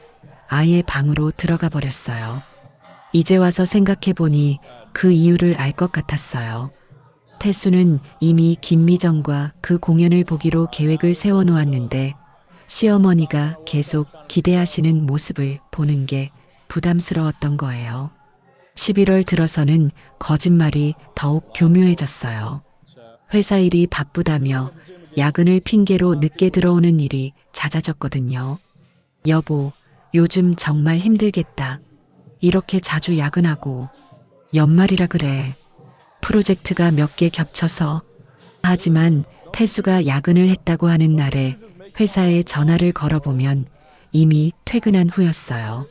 아예 방으로 들어가 버렸어요. 이제 와서 생각해보니 그 이유를 알 것 같았어요. 태수는 이미 김미정과 그 공연을 보기로 계획을 세워놓았는데 시어머니가 계속 기대하시는 모습을 보는 게 부담스러웠던 거예요. 11월 들어서는 거짓말이 더욱 교묘해졌어요. 회사 일이 바쁘다며 야근을 핑계로 늦게 들어오는 일이 잦아졌거든요. 여보, 요즘 정말 힘들겠다. 이렇게 자주 야근하고 연말이라 그래. 프로젝트가 몇 개 겹쳐서. 하지만 태수가 야근을 했다고 하는 날에 회사에 전화를 걸어보면 이미 퇴근한 후였어요.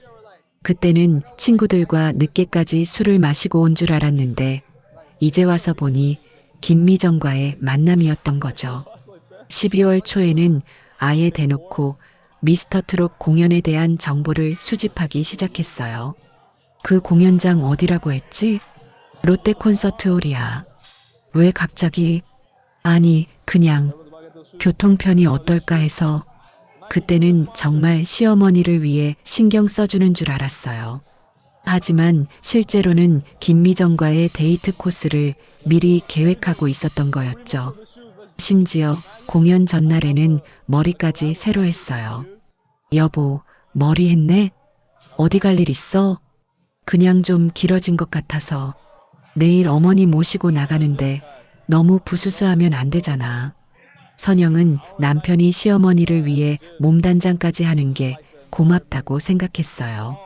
그때는 친구들과 늦게까지 술을 마시고 온 줄 알았는데 이제 와서 보니 김미정과의 만남이었던 거죠. 12월 초에는 아예 대놓고 미스터 트롯 공연에 대한 정보를 수집하기 시작했어요. 그 공연장 어디라고 했지? 롯데 콘서트홀이야. 왜 갑자기? 아니, 그냥 교통편이 어떨까 해서. 그때는 정말 시어머니를 위해 신경 써주는 줄 알았어요. 하지만 실제로는 김미정과의 데이트 코스를 미리 계획하고 있었던 거였죠. 심지어 공연 전날에는 머리까지 새로 했어요. 여보, 머리 했네? 어디 갈 일 있어? 그냥 좀 길어진 것 같아서. 내일 어머니 모시고 나가는데 너무 부수수하면 안 되잖아. 선영은 남편이 시어머니를 위해 몸단장까지 하는 게 고맙다고 생각했어요.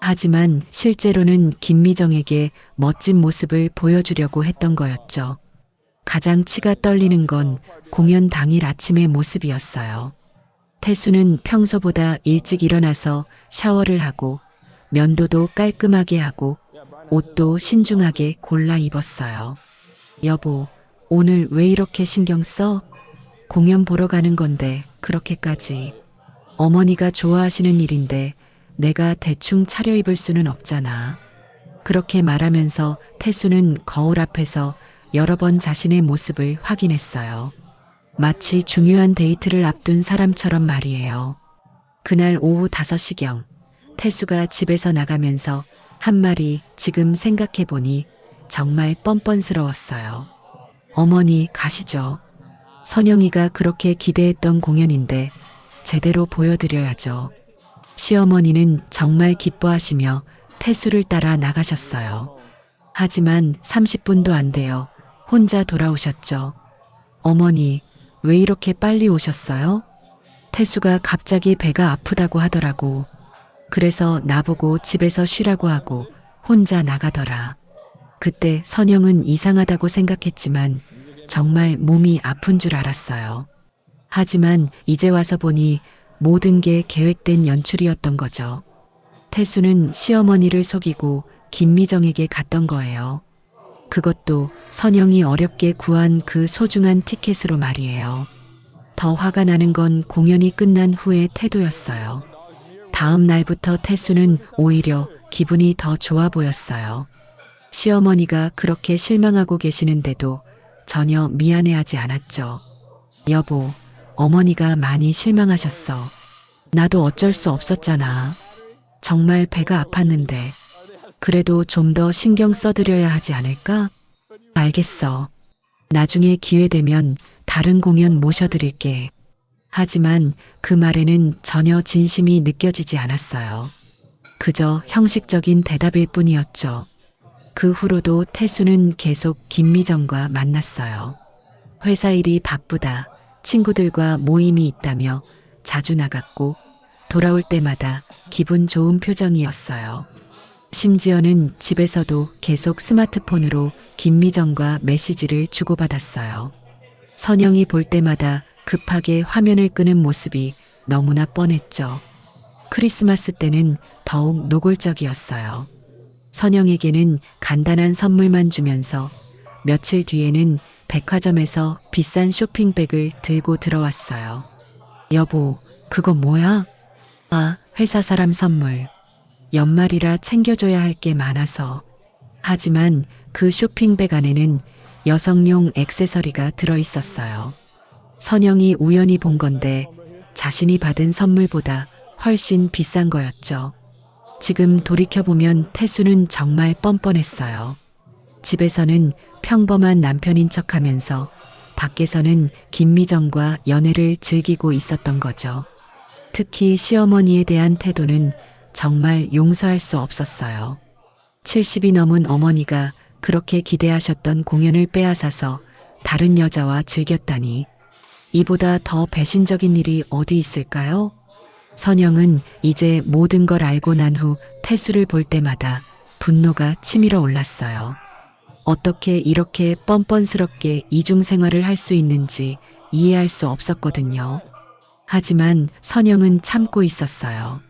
하지만 실제로는 김미정에게 멋진 모습을 보여주려고 했던 거였죠. 가장 치가 떨리는 건 공연 당일 아침의 모습이었어요. 태수는 평소보다 일찍 일어나서 샤워를 하고 면도도 깔끔하게 하고 옷도 신중하게 골라 입었어요. 여보, 오늘 왜 이렇게 신경 써? 공연 보러 가는 건데 그렇게까지. 어머니가 좋아하시는 일인데 내가 대충 차려입을 수는 없잖아. 그렇게 말하면서 태수는 거울 앞에서 여러 번 자신의 모습을 확인했어요. 마치 중요한 데이트를 앞둔 사람처럼 말이에요. 그날 오후 5시경 태수가 집에서 나가면서 한 말이 지금 생각해보니 정말 뻔뻔스러웠어요. 어머니 가시죠. 선영이가 그렇게 기대했던 공연인데 제대로 보여드려야죠. 시어머니는 정말 기뻐하시며 태수를 따라 나가셨어요. 하지만 30분도 안 돼요. 혼자 돌아오셨죠. 어머니, 왜 이렇게 빨리 오셨어요? 태수가 갑자기 배가 아프다고 하더라고. 그래서 나보고 집에서 쉬라고 하고 혼자 나가더라. 그때 선영은 이상하다고 생각했지만 정말 몸이 아픈 줄 알았어요. 하지만 이제 와서 보니 모든 게 계획된 연출이었던 거죠. 태수는 시어머니를 속이고 김미정에게 갔던 거예요. 그것도 선영이 어렵게 구한 그 소중한 티켓으로 말이에요. 더 화가 나는 건 공연이 끝난 후의 태도였어요. 다음 날부터 태수는 오히려 기분이 더 좋아 보였어요. 시어머니가 그렇게 실망하고 계시는데도 전혀 미안해하지 않았죠. 여보, 어머니가 많이 실망하셨어. 나도 어쩔 수 없었잖아. 정말 배가 아팠는데. 그래도 좀 더 신경 써드려야 하지 않을까? 알겠어. 나중에 기회 되면 다른 공연 모셔드릴게. 하지만 그 말에는 전혀 진심이 느껴지지 않았어요. 그저 형식적인 대답일 뿐이었죠. 그 후로도 태수는 계속 김미정과 만났어요. 회사 일이 바쁘다, 친구들과 모임이 있다며 자주 나갔고 돌아올 때마다 기분 좋은 표정이었어요. 심지어는 집에서도 계속 스마트폰으로 김미정과 메시지를 주고받았어요. 선영이 볼 때마다 급하게 화면을 끄는 모습이 너무나 뻔했죠. 크리스마스 때는 더욱 노골적이었어요. 선영에게는 간단한 선물만 주면서 며칠 뒤에는 백화점에서 비싼 쇼핑백을 들고 들어왔어요. 여보, 그거 뭐야? 아, 회사 사람 선물. 연말이라 챙겨줘야 할 게 많아서. 하지만 그 쇼핑백 안에는 여성용 액세서리가 들어있었어요. 선영이 우연히 본 건데 자신이 받은 선물보다 훨씬 비싼 거였죠. 지금 돌이켜보면 태수는 정말 뻔뻔했어요. 집에서는 평범한 남편인 척하면서 밖에서는 김미정과 연애를 즐기고 있었던 거죠. 특히 시어머니에 대한 태도는 정말 용서할 수 없었어요. 70이 넘은 어머니가 그렇게 기대하셨던 공연을 빼앗아서 다른 여자와 즐겼다니. 이보다 더 배신적인 일이 어디 있을까요? 선영은 이제 모든 걸 알고 난 후 태수를 볼 때마다 분노가 치밀어 올랐어요. 어떻게 이렇게 뻔뻔스럽게 이중생활을 할 수 있는지 이해할 수 없었거든요. 하지만 선영은 참고 있었어요.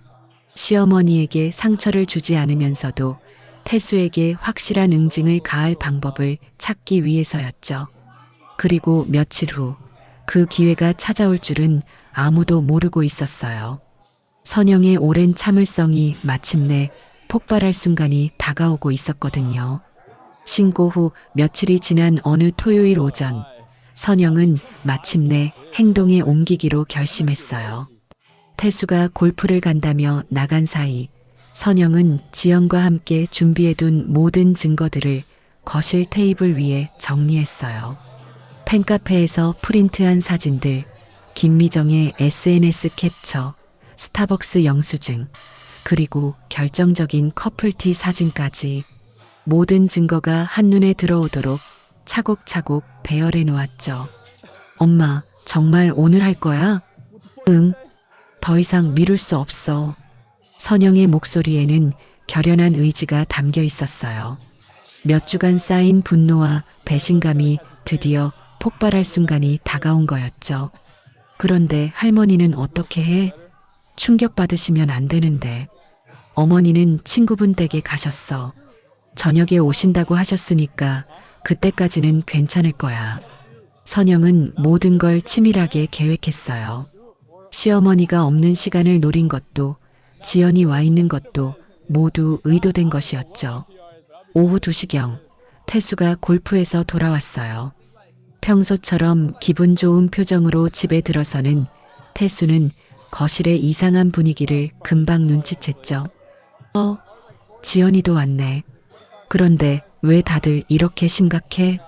시어머니에게 상처를 주지 않으면서도 태수에게 확실한 응징을 가할 방법을 찾기 위해서였죠. 그리고 며칠 후 그 기회가 찾아올 줄은 아무도 모르고 있었어요. 선영의 오랜 참을성이 마침내 폭발할 순간이 다가오고 있었거든요. 신고 후 며칠이 지난 어느 토요일 오전, 선영은 마침내 행동에 옮기기로 결심했어요. 태수가 골프를 간다며 나간 사이 선영은 지연과 함께 준비해둔 모든 증거들을 거실 테이블 위에 정리했어요. 팬카페에서 프린트한 사진들, 김미정의 SNS 캡처, 스타벅스 영수증, 그리고 결정적인 커플티 사진까지 모든 증거가 한눈에 들어오도록 차곡차곡 배열해 놓았죠. 엄마, 정말 오늘 할 거야? 응, 더 이상 미룰 수 없어. 선영의 목소리에는 결연한 의지가 담겨 있었어요. 몇 주간 쌓인 분노와 배신감이 드디어 폭발할 순간이 다가온 거였죠. 그런데 할머니는 어떻게 해? 충격받으시면 안 되는데. 어머니는 친구분 댁에 가셨어. 저녁에 오신다고 하셨으니까 그때까지는 괜찮을 거야. 선영은 모든 걸 치밀하게 계획했어요. 시어머니가 없는 시간을 노린 것도 지연이 와 있는 것도 모두 의도된 것이었죠. 오후 2시경 태수가 골프에서 돌아왔어요. 평소처럼 기분 좋은 표정으로 집에 들어서는 태수는 거실의 이상한 분위기를 금방 눈치챘죠. 지연이도 왔네. 그런데 왜 다들 이렇게 심각해?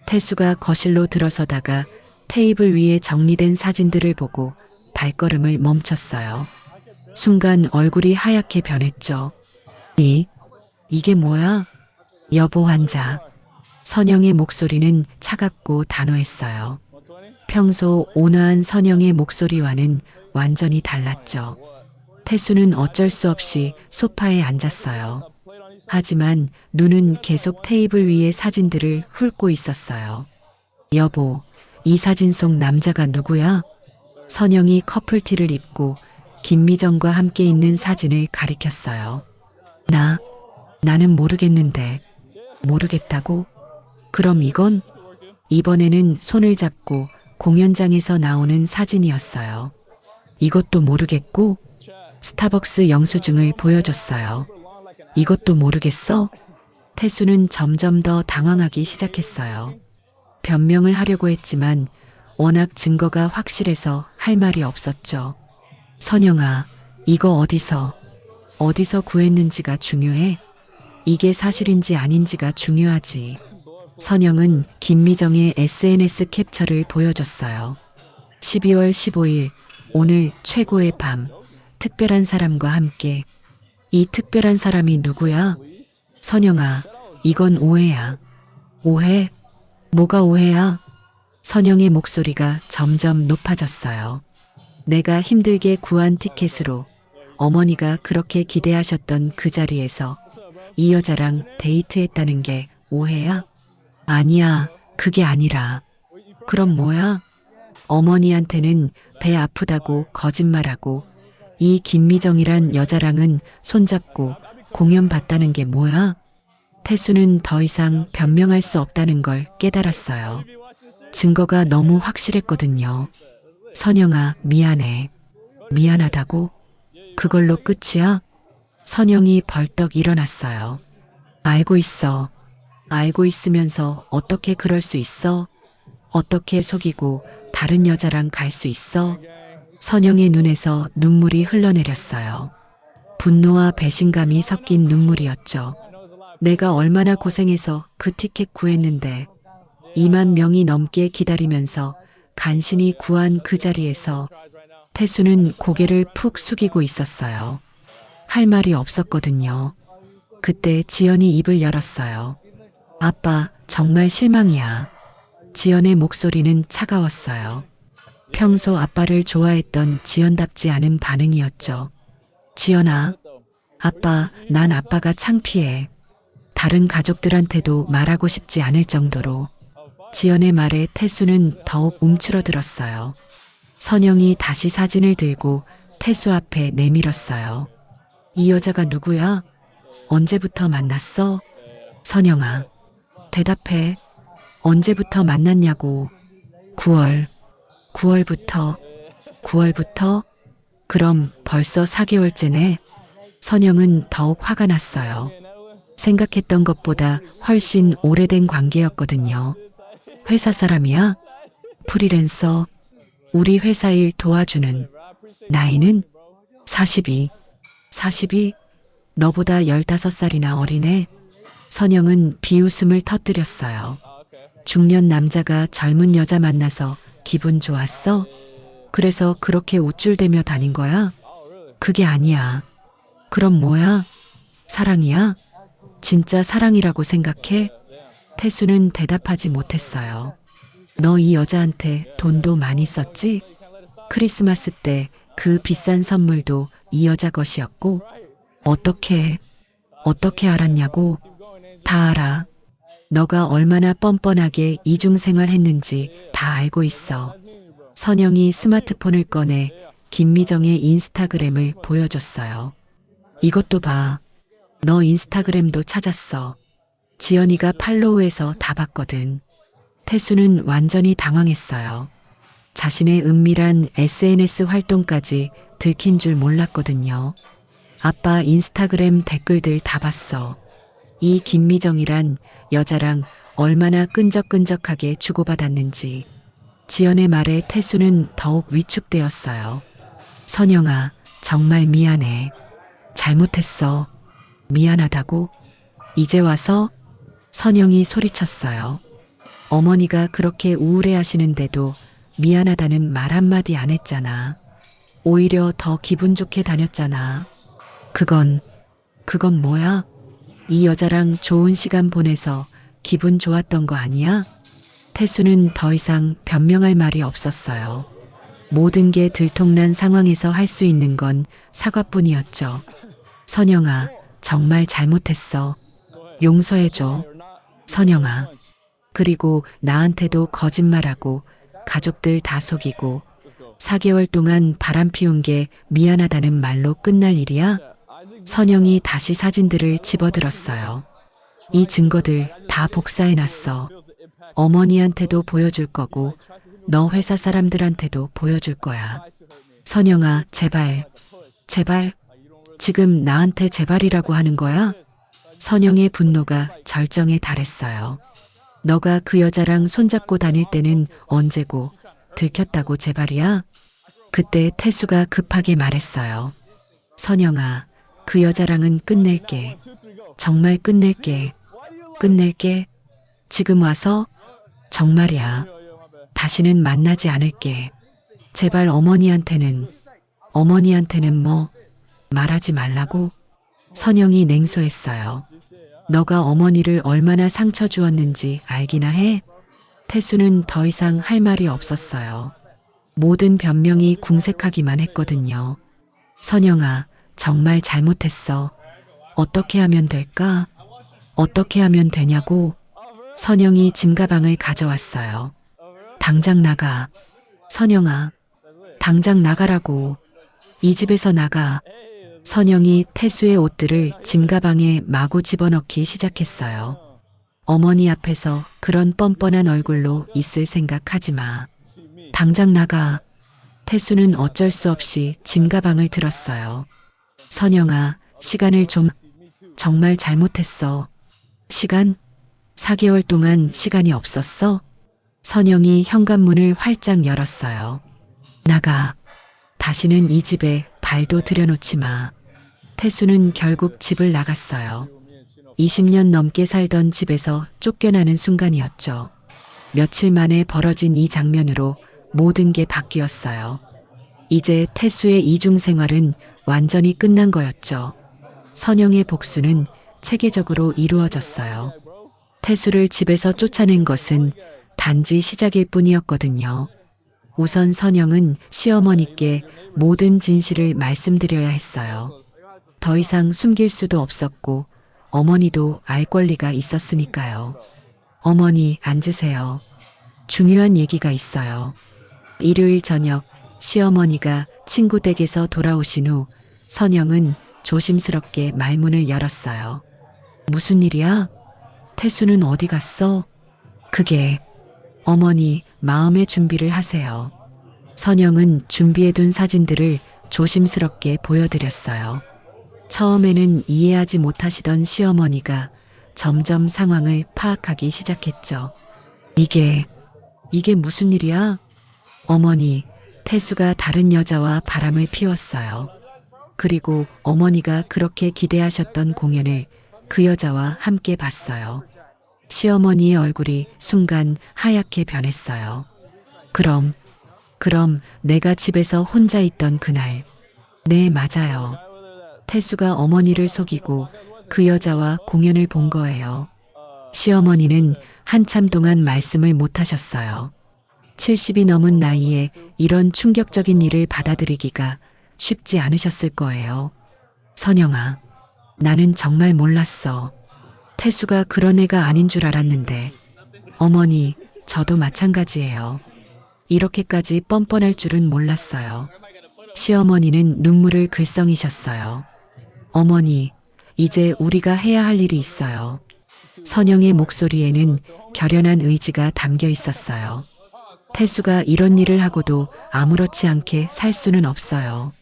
태수가 거실로 들어서다가 테이블 위에 정리된 사진들을 보고 발걸음을 멈췄어요. 순간 얼굴이 하얗게 변했죠. 이게 뭐야? 여보 환자. 선영의 목소리는 차갑고 단호했어요. 평소 온화한 선영의 목소리와는 완전히 달랐죠. 태수는 어쩔 수 없이 소파에 앉았어요. 하지만 눈은 계속 테이블 위의 사진들을 훑고 있었어요. 여보, 이 사진 속 남자가 누구야? 선영이 커플티를 입고 김미정과 함께 있는 사진을 가리켰어요. 나는 모르겠는데. 모르겠다고? 그럼 이건? 이번에는 손을 잡고 공연장에서 나오는 사진이었어요. 이것도 모르겠고? 스타벅스 영수증을 보여줬어요. 이것도 모르겠어? 태수는 점점 더 당황하기 시작했어요. 변명을 하려고 했지만 워낙 증거가 확실해서 할 말이 없었죠. 선영아, 이거 어디서 구했는지가 중요해? 이게 사실인지 아닌지가 중요하지. 선영은 김미정의 SNS 캡처를 보여줬어요. 12월 15일, 오늘 최고의 밤, 특별한 사람과 함께. 이 특별한 사람이 누구야? 선영아, 이건 오해야. 오해? 뭐가 오해야? 선영의 목소리가 점점 높아졌어요. 내가 힘들게 구한 티켓으로 어머니가 그렇게 기대하셨던 그 자리에서 이 여자랑 데이트했다는 게 오해야? 아니야, 그게 아니라. 그럼 뭐야? 어머니한테는 배 아프다고 거짓말하고 이 김미정이란 여자랑은 손잡고 공연 봤다는 게 뭐야? 태수는 더 이상 변명할 수 없다는 걸 깨달았어요. 증거가 너무 확실했거든요. 선영아, 미안해. 미안하다고? 그걸로 끝이야? 선영이 벌떡 일어났어요. 알고 있어. 알고 있으면서 어떻게 그럴 수 있어? 어떻게 속이고 다른 여자랑 갈 수 있어? 선영의 눈에서 눈물이 흘러내렸어요. 분노와 배신감이 섞인 눈물이었죠. 내가 얼마나 고생해서 그 티켓 구했는데 2만 명이 넘게 기다리면서 간신히 구한 그 자리에서 태수는 고개를 푹 숙이고 있었어요. 할 말이 없었거든요. 그때 지연이 입을 열었어요. 아빠, 정말 실망이야. 지연의 목소리는 차가웠어요. 평소 아빠를 좋아했던 지연답지 않은 반응이었죠. 지연아, 난 아빠가 창피해. 다른 가족들한테도 말하고 싶지 않을 정도로 지연의 말에 태수는 더욱 움츠러들었어요. 선영이 다시 사진을 들고 태수 앞에 내밀었어요. 이 여자가 누구야? 언제부터 만났어? 선영아, 대답해. 언제부터 만났냐고. 9월. 9월부터. 9월부터? 그럼 벌써 4개월째네. 선영은 더욱 화가 났어요. 생각했던 것보다 훨씬 오래된 관계였거든요. 회사 사람이야? 프리랜서. 우리 회사 일 도와주는. 나이는? 42. 42? 너보다 15살이나 어리네. 선영은 비웃음을 터뜨렸어요. 중년 남자가 젊은 여자 만나서 기분 좋았어? 그래서 그렇게 우쭐대며 다닌 거야? 그게 아니야. 그럼 뭐야? 사랑이야? 진짜 사랑이라고 생각해? 태수는 대답하지 못했어요. 너 이 여자한테 돈도 많이 썼지? 크리스마스 때 그 비싼 선물도 이 여자 것이었고, 어떻게 알았냐고? 다 알아. 너가 얼마나 뻔뻔하게 이중생활 했는지 다 알고 있어. 선영이 스마트폰을 꺼내 김미정의 인스타그램을 보여줬어요. 이것도 봐. 너 인스타그램도 찾았어. 지연이가 팔로우해서 다 봤거든. 태수는 완전히 당황했어요. 자신의 은밀한 SNS 활동까지 들킨 줄 몰랐거든요. 아빠 인스타그램 댓글들 다 봤어. 이 김미정이란 여자랑 얼마나 끈적끈적하게 주고받았는지. 지연의 말에 태수는 더욱 위축되었어요. 선영아, 정말 미안해. 잘못했어. 미안하다고? 이제 와서? 선영이 소리쳤어요. 어머니가 그렇게 우울해하시는데도 미안하다는 말 한마디 안 했잖아. 오히려 더 기분 좋게 다녔잖아. 그건 뭐야? 이 여자랑 좋은 시간 보내서 기분 좋았던 거 아니야? 태수는 더 이상 변명할 말이 없었어요. 모든 게 들통난 상황에서 할 수 있는 건 사과뿐이었죠. 선영아, 정말 잘못했어. 용서해줘. 선영아. 그리고 나한테도 거짓말하고 가족들 다 속이고 4개월 동안 바람 피운 게 미안하다는 말로 끝날 일이야? 선영이 다시 사진들을 집어들었어요. 이 증거들 다 복사해놨어. 어머니한테도 보여줄 거고 너 회사 사람들한테도 보여줄 거야. 선영아, 제발. 제발. 지금 나한테 제발이라고 하는 거야? 선영의 분노가 절정에 달했어요. 너가 그 여자랑 손잡고 다닐 때는 언제고 들켰다고 제발이야? 그때 태수가 급하게 말했어요. 선영아, 그 여자랑은 끝낼게. 정말 끝낼게. 끝낼게. 지금 와서? 정말이야. 다시는 만나지 않을게. 제발 어머니한테는 뭐 말하지 말라고? 선영이 냉소했어요. 너가 어머니를 얼마나 상처 주었는지 알기나 해? 태수는 더 이상 할 말이 없었어요. 모든 변명이 궁색하기만 했거든요. 선영아, 정말 잘못했어. 어떻게 하면 될까? 어떻게 하면 되냐고? 선영이 짐가방을 가져왔어요. 당장 나가. 선영아, 당장 나가라고. 이 집에서 나가. 선영이 태수의 옷들을 짐가방에 마구 집어넣기 시작했어요. 어머니 앞에서 그런 뻔뻔한 얼굴로 있을 생각하지 마. 당장 나가. 태수는 어쩔 수 없이 짐가방을 들었어요. 선영아, 시간을 좀. 정말 잘못했어. 시간? 4개월 동안 시간이 없었어? 선영이 현관문을 활짝 열었어요. 나가. 다시는 이 집에 발도 들여놓지 마. 태수는 결국 집을 나갔어요. 20년 넘게 살던 집에서 쫓겨나는 순간이었죠. 며칠 만에 벌어진 이 장면으로 모든 게 바뀌었어요. 이제 태수의 이중 생활은 완전히 끝난 거였죠. 선영의 복수는 체계적으로 이루어졌어요. 태수를 집에서 쫓아낸 것은 단지 시작일 뿐이었거든요. 우선 선영은 시어머니께 모든 진실을 말씀드려야 했어요. 더 이상 숨길 수도 없었고 어머니도 알 권리가 있었으니까요. 어머니, 앉으세요. 중요한 얘기가 있어요. 일요일 저녁 시어머니가 친구 댁에서 돌아오신 후 선영은 조심스럽게 말문을 열었어요. 무슨 일이야? 태수는 어디 갔어? 그게 어머니 마음의 준비를 하세요. 선영은 준비해둔 사진들을 조심스럽게 보여드렸어요. 처음에는 이해하지 못하시던 시어머니가 점점 상황을 파악하기 시작했죠. 이게 무슨 일이야? 어머니, 태수가 다른 여자와 바람을 피웠어요. 그리고 어머니가 그렇게 기대하셨던 공연을 그 여자와 함께 봤어요. 시어머니의 얼굴이 순간 하얗게 변했어요. 그럼 내가 집에서 혼자 있던 그날. 네, 맞아요. 태수가 어머니를 속이고 그 여자와 공연을 본 거예요. 시어머니는 한참 동안 말씀을 못 하셨어요. 70이 넘은 나이에 이런 충격적인 일을 받아들이기가 쉽지 않으셨을 거예요. 선영아, 나는 정말 몰랐어. 태수가 그런 애가 아닌 줄 알았는데. 어머니, 저도 마찬가지예요. 이렇게까지 뻔뻔할 줄은 몰랐어요. 시어머니는 눈물을 글썽이셨어요. 어머니, 이제 우리가 해야 할 일이 있어요. 선영의 목소리에는 결연한 의지가 담겨 있었어요. 태수가 이런 일을 하고도 아무렇지 않게 살 수는 없어요.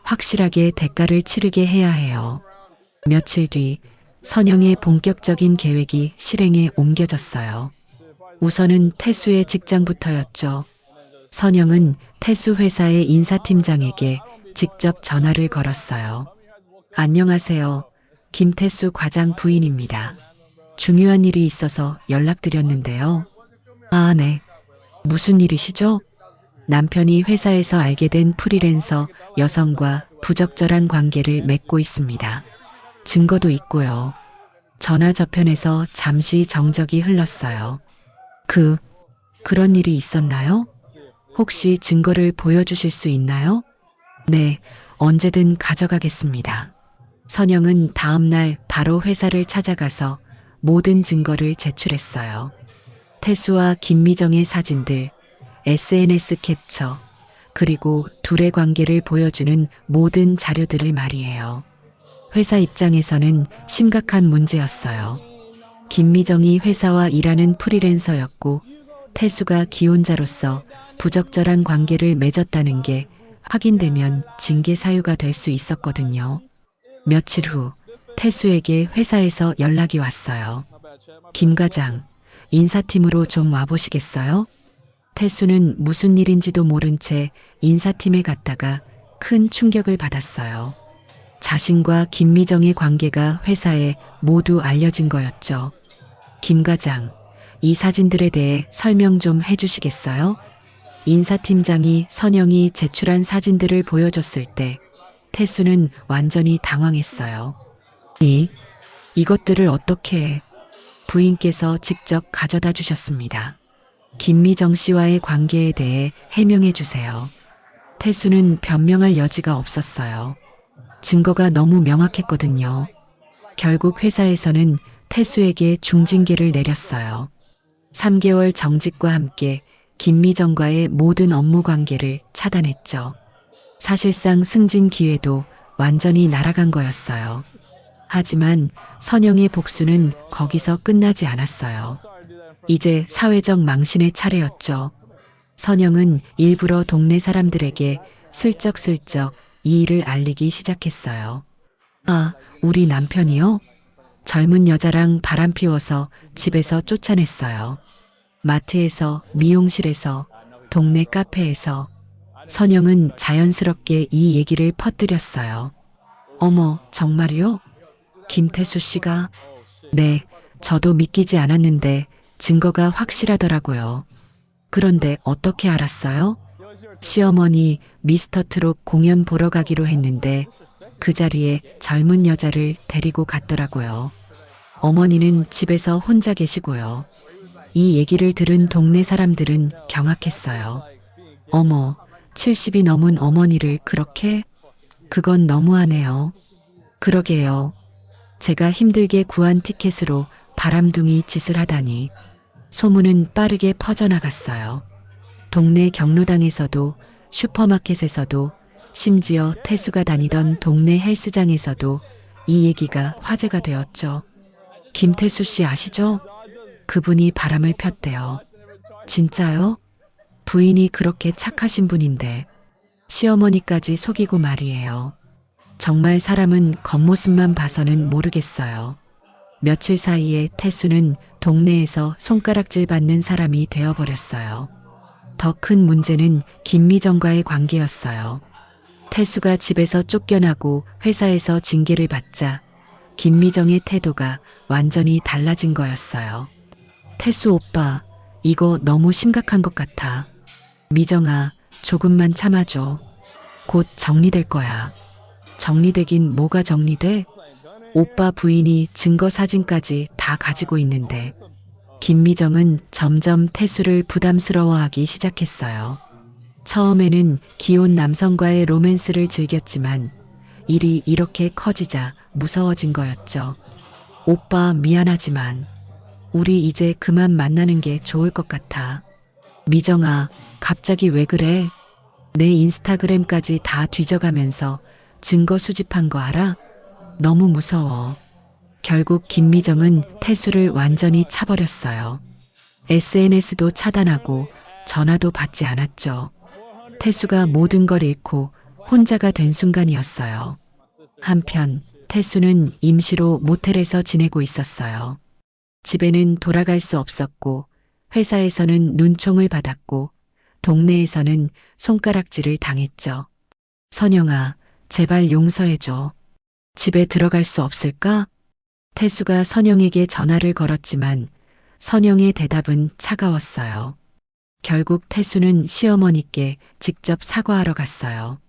확실하게 대가를 치르게 해야 해요. 며칠 뒤 선영의 본격적인 계획이 실행에 옮겨졌어요. 우선은 태수의 직장부터였죠. 선영은 태수 회사의 인사팀장에게 직접 전화를 걸었어요. 안녕하세요. 김태수 과장 부인입니다. 중요한 일이 있어서 연락드렸는데요. 아, 네. 무슨 일이시죠? 남편이 회사에서 알게 된 프리랜서 여성과 부적절한 관계를 맺고 있습니다. 증거도 있고요. 전화 저편에서 잠시 정적이 흘렀어요. 그런 일이 있었나요? 혹시 증거를 보여주실 수 있나요? 네, 언제든 가져가겠습니다. 선영은 다음 날 바로 회사를 찾아가서 모든 증거를 제출했어요. 태수와 김미정의 사진들, SNS 캡처, 그리고 둘의 관계를 보여주는 모든 자료들을 말이에요. 회사 입장에서는 심각한 문제였어요. 김미정이 회사와 일하는 프리랜서였고 태수가 기혼자로서 부적절한 관계를 맺었다는 게 확인되면 징계 사유가 될 수 있었거든요. 며칠 후 태수에게 회사에서 연락이 왔어요. 김 과장, 인사팀으로 좀 와보시겠어요? 태수는 무슨 일인지도 모른 채 인사팀에 갔다가 큰 충격을 받았어요. 자신과 김미정의 관계가 회사에 모두 알려진 거였죠. 김 과장, 이 사진들에 대해 설명 좀 해주시겠어요? 인사팀장이 선영이 제출한 사진들을 보여줬을 때 태수는 완전히 당황했어요. 이것들을 어떻게 부인께서 직접 가져다 주셨습니다. 김미정 씨와의 관계에 대해 해명해 주세요. 태수는 변명할 여지가 없었어요. 증거가 너무 명확했거든요. 결국 회사에서는 태수에게 중징계를 내렸어요. 3개월 정직과 함께 김미정과의 모든 업무 관계를 차단했죠. 사실상 승진 기회도 완전히 날아간 거였어요. 하지만 선영의 복수는 거기서 끝나지 않았어요. 이제 사회적 망신의 차례였죠. 선영은 일부러 동네 사람들에게 슬쩍슬쩍 이 일을 알리기 시작했어요. 아, 우리 남편이요? 젊은 여자랑 바람 피워서 집에서 쫓아냈어요. 마트에서, 미용실에서, 동네 카페에서. 선영은 자연스럽게 이 얘기를 퍼뜨렸어요. 어머, 정말이요? 김태수 씨가? 네, 저도 믿기지 않았는데 증거가 확실하더라고요. 그런데 어떻게 알았어요? 시어머니 미스터 트롯 공연 보러 가기로 했는데 그 자리에 젊은 여자를 데리고 갔더라고요. 어머니는 집에서 혼자 계시고요. 이 얘기를 들은 동네 사람들은 경악했어요. 어머, 70이 넘은 어머니를 그렇게? 그건 너무하네요. 그러게요. 제가 힘들게 구한 티켓으로 바람둥이 짓을 하다니. 소문은 빠르게 퍼져나갔어요. 동네 경로당에서도 슈퍼마켓에서도 심지어 태수가 다니던 동네 헬스장에서도 이 얘기가 화제가 되었죠. 김태수 씨 아시죠? 그분이 바람을 폈대요. 진짜요? 부인이 그렇게 착하신 분인데 시어머니까지 속이고 말이에요. 정말 사람은 겉모습만 봐서는 모르겠어요. 며칠 사이에 태수는 동네에서 손가락질 받는 사람이 되어버렸어요. 더 큰 문제는 김미정과의 관계였어요. 태수가 집에서 쫓겨나고 회사에서 징계를 받자 김미정의 태도가 완전히 달라진 거였어요. 태수 오빠, 이거 너무 심각한 것 같아. 미정아, 조금만 참아줘. 곧 정리될 거야. 정리되긴 뭐가 정리돼? 오빠 부인이 증거 사진까지 다 가지고 있는데. 김미정은 점점 태수를 부담스러워하기 시작했어요. 처음에는 귀여운 남성과의 로맨스를 즐겼지만 일이 이렇게 커지자 무서워진 거였죠. 오빠 미안하지만 우리 이제 그만 만나는 게 좋을 것 같아. 미정아, 갑자기 왜 그래? 내 인스타그램까지 다 뒤져가면서 증거 수집한 거 알아? 너무 무서워. 결국 김미정은 태수를 완전히 차버렸어요. SNS도 차단하고 전화도 받지 않았죠. 태수가 모든 걸 잃고 혼자가 된 순간이었어요. 한편 태수는 임시로 모텔에서 지내고 있었어요. 집에는 돌아갈 수 없었고 회사에서는 눈총을 받았고 동네에서는 손가락질을 당했죠. 선영아, 제발 용서해줘. 집에 들어갈 수 없을까? 태수가 선영에게 전화를 걸었지만 선영의 대답은 차가웠어요. 결국 태수는 시어머니께 직접 사과하러 갔어요.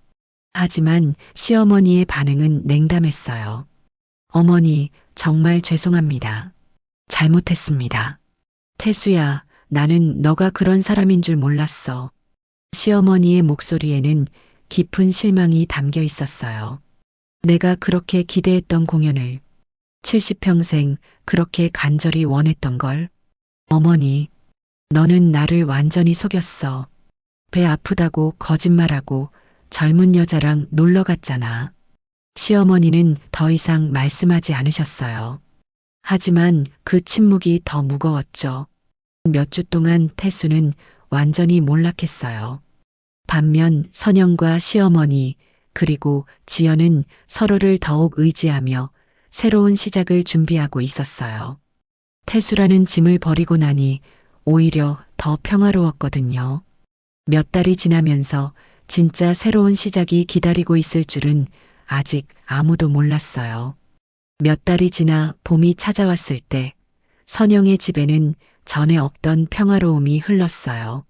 하지만 시어머니의 반응은 냉담했어요. 어머니, 정말 죄송합니다. 잘못했습니다. 태수야, 나는 너가 그런 사람인 줄 몰랐어. 시어머니의 목소리에는 깊은 실망이 담겨 있었어요. 내가 그렇게 기대했던 공연을 70평생 그렇게 간절히 원했던 걸. 어머니, 너는 나를 완전히 속였어. 배 아프다고 거짓말하고 젊은 여자랑 놀러 갔잖아. 시어머니는 더 이상 말씀하지 않으셨어요. 하지만 그 침묵이 더 무거웠죠. 몇 주 동안 태수는 완전히 몰락했어요. 반면 선영과 시어머니 그리고 지연은 서로를 더욱 의지하며 새로운 시작을 준비하고 있었어요. 태수라는 짐을 버리고 나니 오히려 더 평화로웠거든요. 몇 달이 지나면서 진짜 새로운 시작이 기다리고 있을 줄은 아직 아무도 몰랐어요. 몇 달이 지나 봄이 찾아왔을 때 선영의 집에는 전에 없던 평화로움이 흘렀어요.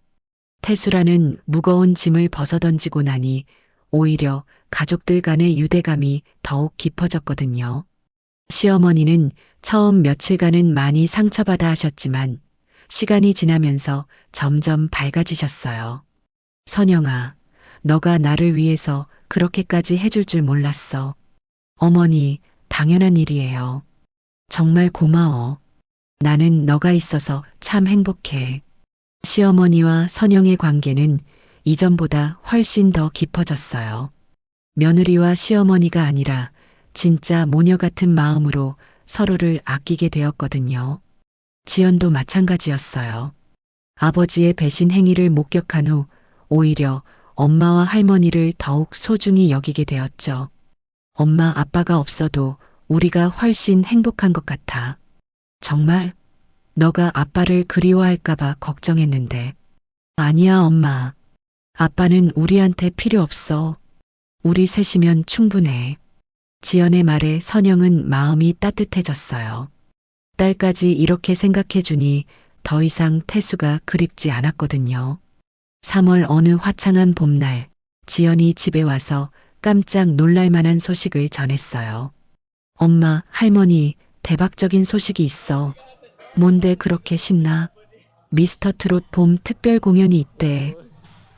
태수라는 무거운 짐을 벗어던지고 나니 오히려 가족들 간의 유대감이 더욱 깊어졌거든요. 시어머니는 처음 며칠간은 많이 상처받아 하셨지만 시간이 지나면서 점점 밝아지셨어요. 선영아, 너가 나를 위해서 그렇게까지 해줄 줄 몰랐어. 어머니, 당연한 일이에요. 정말 고마워. 나는 너가 있어서 참 행복해. 시어머니와 선영의 관계는 이전보다 훨씬 더 깊어졌어요. 며느리와 시어머니가 아니라 진짜 모녀 같은 마음으로 서로를 아끼게 되었거든요. 지연도 마찬가지였어요. 아버지의 배신 행위를 목격한 후 오히려 엄마와 할머니를 더욱 소중히 여기게 되었죠. 엄마 아빠가 없어도 우리가 훨씬 행복한 것 같아. 정말? 너가 아빠를 그리워할까봐 걱정했는데. 아니야, 엄마. 아빠는 우리한테 필요 없어. 우리 셋이면 충분해. 지연의 말에 선영은 마음이 따뜻해졌어요. 딸까지 이렇게 생각해주니 더 이상 태수가 그립지 않았거든요. 3월 어느 화창한 봄날, 지연이 집에 와서 깜짝 놀랄 만한 소식을 전했어요. 엄마, 할머니, 대박적인 소식이 있어. 뭔데 그렇게 신나? 미스터 트롯 봄 특별 공연이 있대.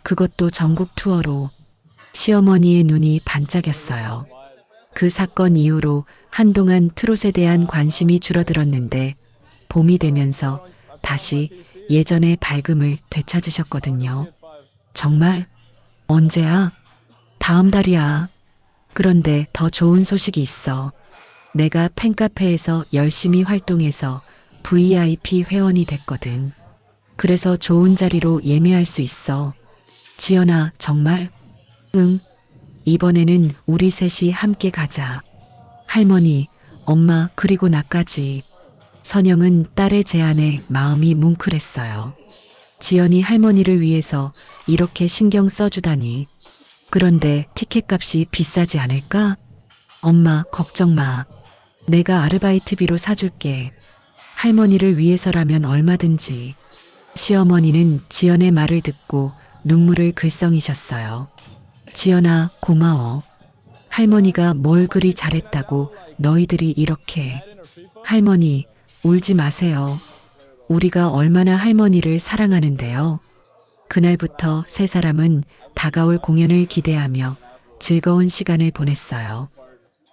그것도 전국 투어로. 시어머니의 눈이 반짝였어요. 그 사건 이후로 한동안 트롯에 대한 관심이 줄어들었는데 봄이 되면서 다시 예전의 밝음을 되찾으셨거든요. 정말? 언제야? 다음 달이야. 그런데 더 좋은 소식이 있어. 내가 팬카페에서 열심히 활동해서 VIP 회원이 됐거든. 그래서 좋은 자리로 예매할 수 있어. 지연아, 정말? 응. 이번에는 우리 셋이 함께 가자. 할머니, 엄마, 그리고 나까지. 선영은 딸의 제안에 마음이 뭉클했어요. 지연이 할머니를 위해서 이렇게 신경 써주다니. 그런데 티켓값이 비싸지 않을까? 엄마, 걱정 마. 내가 아르바이트비로 사줄게. 할머니를 위해서라면 얼마든지. 시어머니는 지연의 말을 듣고 눈물을 글썽이셨어요. 지연아, 고마워. 할머니가 뭘 그리 잘했다고 너희들이 이렇게. 할머니, 울지 마세요. 우리가 얼마나 할머니를 사랑하는데요. 그날부터 세 사람은 다가올 공연을 기대하며 즐거운 시간을 보냈어요.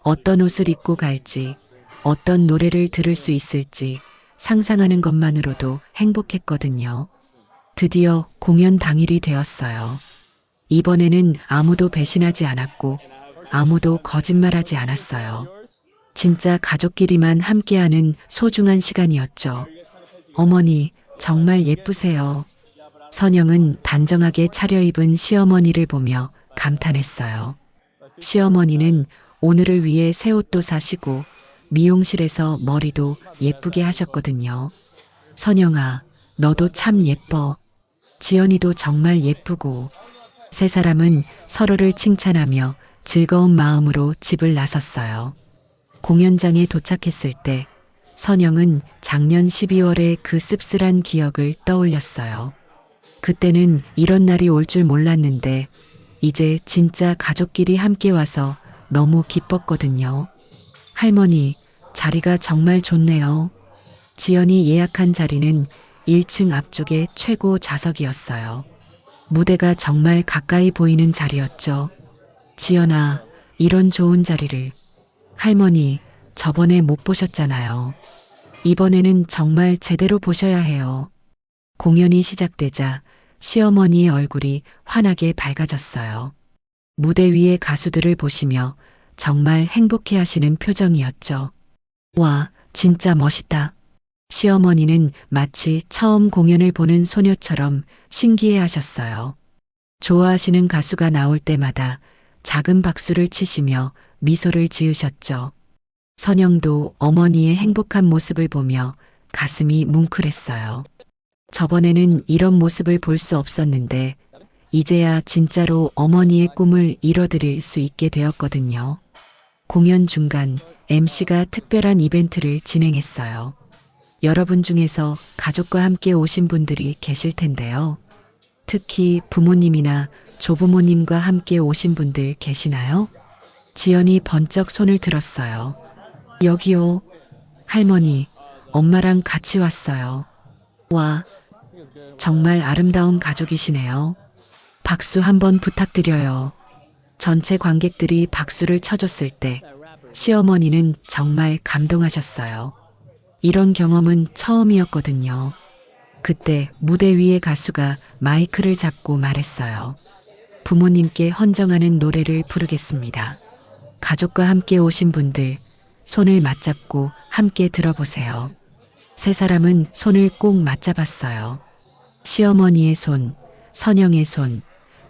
어떤 옷을 입고 갈지, 어떤 노래를 들을 수 있을지 상상하는 것만으로도 행복했거든요. 드디어 공연 당일이 되었어요. 이번에는 아무도 배신하지 않았고 아무도 거짓말하지 않았어요. 진짜 가족끼리만 함께하는 소중한 시간이었죠. 어머니, 정말 예쁘세요. 선영은 단정하게 차려입은 시어머니를 보며 감탄했어요. 시어머니는 오늘을 위해 새 옷도 사시고 미용실에서 머리도 예쁘게 하셨거든요. 선영아, 너도 참 예뻐. 지연이도 정말 예쁘고. 세 사람은 서로를 칭찬하며 즐거운 마음으로 집을 나섰어요. 공연장에 도착했을 때 선영은 작년 12월의 그 씁쓸한 기억을 떠올렸어요. 그때는 이런 날이 올 줄 몰랐는데 이제 진짜 가족끼리 함께 와서 너무 기뻤거든요. 할머니, 자리가 정말 좋네요. 지연이 예약한 자리는 1층 앞쪽의 최고 좌석이었어요. 무대가 정말 가까이 보이는 자리였죠. 지연아, 이런 좋은 자리를. 할머니, 저번에 못 보셨잖아요. 이번에는 정말 제대로 보셔야 해요. 공연이 시작되자 시어머니의 얼굴이 환하게 밝아졌어요. 무대 위의 가수들을 보시며 정말 행복해 하시는 표정이었죠. 와, 진짜 멋있다. 시어머니는 마치 처음 공연을 보는 소녀처럼 신기해 하셨어요. 좋아하시는 가수가 나올 때마다 작은 박수를 치시며 미소를 지으셨죠. 선영도 어머니의 행복한 모습을 보며 가슴이 뭉클했어요. 저번에는 이런 모습을 볼 수 없었는데 이제야 진짜로 어머니의 꿈을 이뤄드릴 수 있게 되었거든요. 공연 중간 MC가 특별한 이벤트를 진행했어요. 여러분 중에서 가족과 함께 오신 분들이 계실 텐데요. 특히 부모님이나 조부모님과 함께 오신 분들 계시나요? 지연이 번쩍 손을 들었어요. 여기요. 할머니, 엄마랑 같이 왔어요. 와, 정말 아름다운 가족이시네요. 박수 한번 부탁드려요. 전체 관객들이 박수를 쳐줬을 때 시어머니는 정말 감동하셨어요. 이런 경험은 처음이었거든요. 그때 무대 위의 가수가 마이크를 잡고 말했어요. 부모님께 헌정하는 노래를 부르겠습니다. 가족과 함께 오신 분들, 손을 맞잡고 함께 들어보세요. 세 사람은 손을 꼭 맞잡았어요. 시어머니의 손, 선영의 손,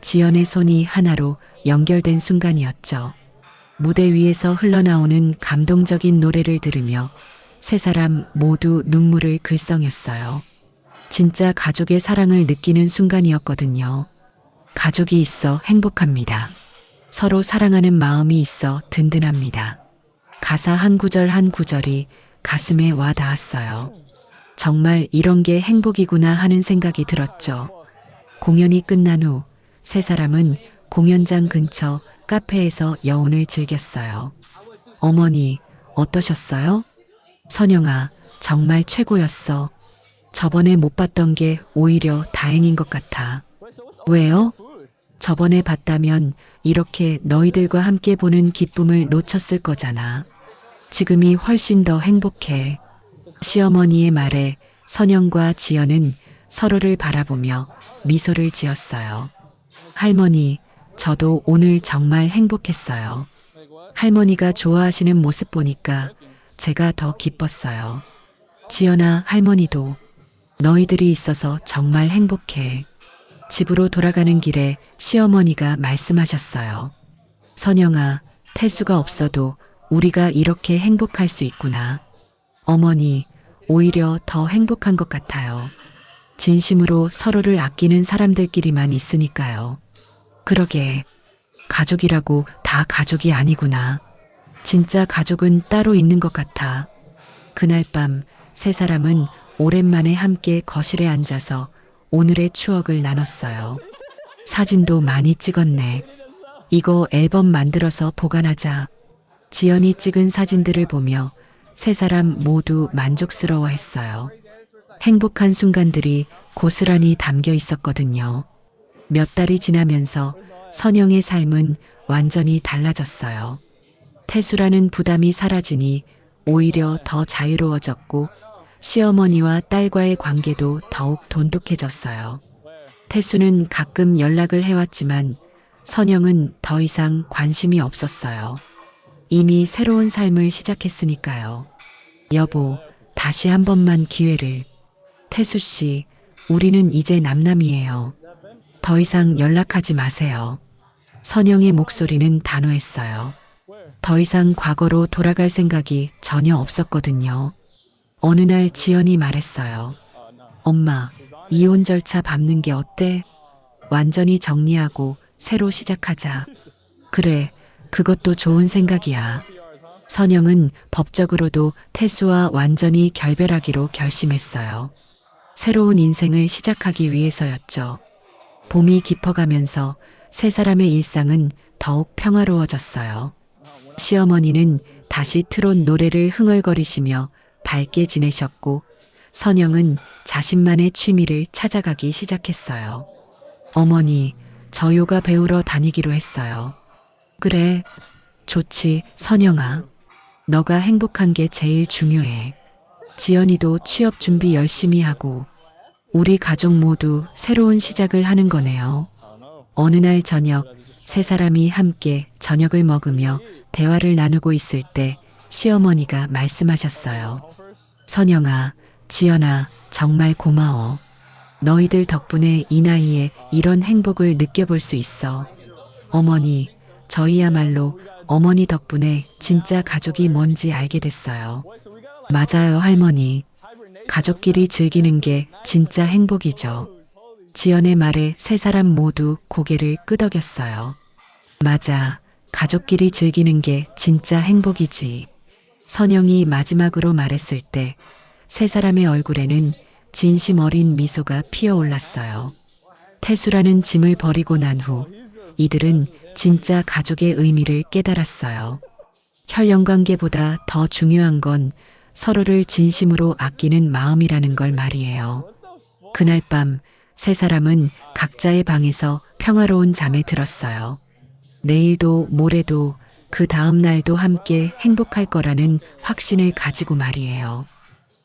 지연의 손이 하나로 연결된 순간이었죠. 무대 위에서 흘러나오는 감동적인 노래를 들으며 세 사람 모두 눈물을 글썽였어요. 진짜 가족의 사랑을 느끼는 순간이었거든요. 가족이 있어 행복합니다. 서로 사랑하는 마음이 있어 든든합니다. 가사 한 구절 한 구절이 가슴에 와 닿았어요. 정말 이런 게 행복이구나 하는 생각이 들었죠. 공연이 끝난 후 세 사람은 공연장 근처 카페에서 여운을 즐겼어요. 어머니, 어떠셨어요? 선영아, 정말 최고였어. 저번에 못 봤던 게 오히려 다행인 것 같아. 왜요? 저번에 봤다면 이렇게 너희들과 함께 보는 기쁨을 놓쳤을 거잖아. 지금이 훨씬 더 행복해. 시어머니의 말에 선영과 지연은 서로를 바라보며 미소를 지었어요. 할머니, 저도 오늘 정말 행복했어요. 할머니가 좋아하시는 모습 보니까 제가 더 기뻤어요. 지연아, 할머니도 너희들이 있어서 정말 행복해. 집으로 돌아가는 길에 시어머니가 말씀하셨어요. 선영아, 태수가 없어도 우리가 이렇게 행복할 수 있구나. 어머니, 오히려 더 행복한 것 같아요. 진심으로 서로를 아끼는 사람들끼리만 있으니까요. 그러게, 가족이라고 다 가족이 아니구나. 진짜 가족은 따로 있는 것 같아. 그날 밤 세 사람은 오랜만에 함께 거실에 앉아서 오늘의 추억을 나눴어요. 사진도 많이 찍었네. 이거 앨범 만들어서 보관하자. 지연이 찍은 사진들을 보며 세 사람 모두 만족스러워했어요. 행복한 순간들이 고스란히 담겨 있었거든요. 몇 달이 지나면서 선영의 삶은 완전히 달라졌어요. 태수라는 부담이 사라지니 오히려 더 자유로워졌고 시어머니와 딸과의 관계도 더욱 돈독해졌어요. 태수는 가끔 연락을 해왔지만 선영은 더 이상 관심이 없었어요. 이미 새로운 삶을 시작했으니까요. 여보, 다시 한 번만 기회를. 태수 씨, 우리는 이제 남남이에요. 더 이상 연락하지 마세요. 선영의 목소리는 단호했어요. 더 이상 과거로 돌아갈 생각이 전혀 없었거든요. 어느 날 지연이 말했어요. 엄마, 이혼 절차 밟는 게 어때? 완전히 정리하고 새로 시작하자. 그래, 그것도 좋은 생각이야. 선영은 법적으로도 태수와 완전히 결별하기로 결심했어요. 새로운 인생을 시작하기 위해서였죠. 봄이 깊어가면서 세 사람의 일상은 더욱 평화로워졌어요. 시어머니는 다시 트롯 노래를 흥얼거리시며 밝게 지내셨고 선영은 자신만의 취미를 찾아가기 시작했어요. 어머니, 저 요가 배우러 다니기로 했어요. 그래, 좋지, 선영아. 너가 행복한 게 제일 중요해. 지연이도 취업 준비 열심히 하고 우리 가족 모두 새로운 시작을 하는 거네요. 어느 날 저녁 세 사람이 함께 저녁을 먹으며 대화를 나누고 있을 때 시어머니가 말씀하셨어요. 선영아, 지연아, 정말 고마워. 너희들 덕분에 이 나이에 이런 행복을 느껴볼 수 있어. 어머니, 저희야말로 어머니 덕분에 진짜 가족이 뭔지 알게 됐어요. 맞아요, 할머니. 가족끼리 즐기는 게 진짜 행복이죠. 지연의 말에 세 사람 모두 고개를 끄덕였어요. 맞아, 가족끼리 즐기는 게 진짜 행복이지. 선영이 마지막으로 말했을 때 세 사람의 얼굴에는 진심 어린 미소가 피어올랐어요. 태수라는 짐을 버리고 난 후 이들은 진짜 가족의 의미를 깨달았어요. 혈연관계보다 더 중요한 건 서로를 진심으로 아끼는 마음이라는 걸 말이에요. 그날 밤 세 사람은 각자의 방에서 평화로운 잠에 들었어요. 내일도 모레도 그 다음 날도 함께 행복할 거라는 확신을 가지고 말이에요.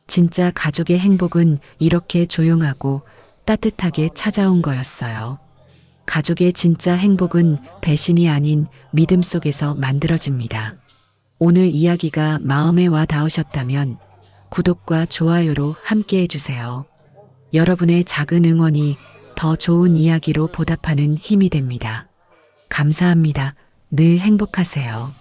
진짜 가족의 행복은 이렇게 조용하고 따뜻하게 찾아온 거였어요. 가족의 진짜 행복은 배신이 아닌 믿음 속에서 만들어집니다. 오늘 이야기가 마음에 와 닿으셨다면 구독과 좋아요로 함께 해주세요. 여러분의 작은 응원이 더 좋은 이야기로 보답하는 힘이 됩니다. 감사합니다. 늘 행복하세요.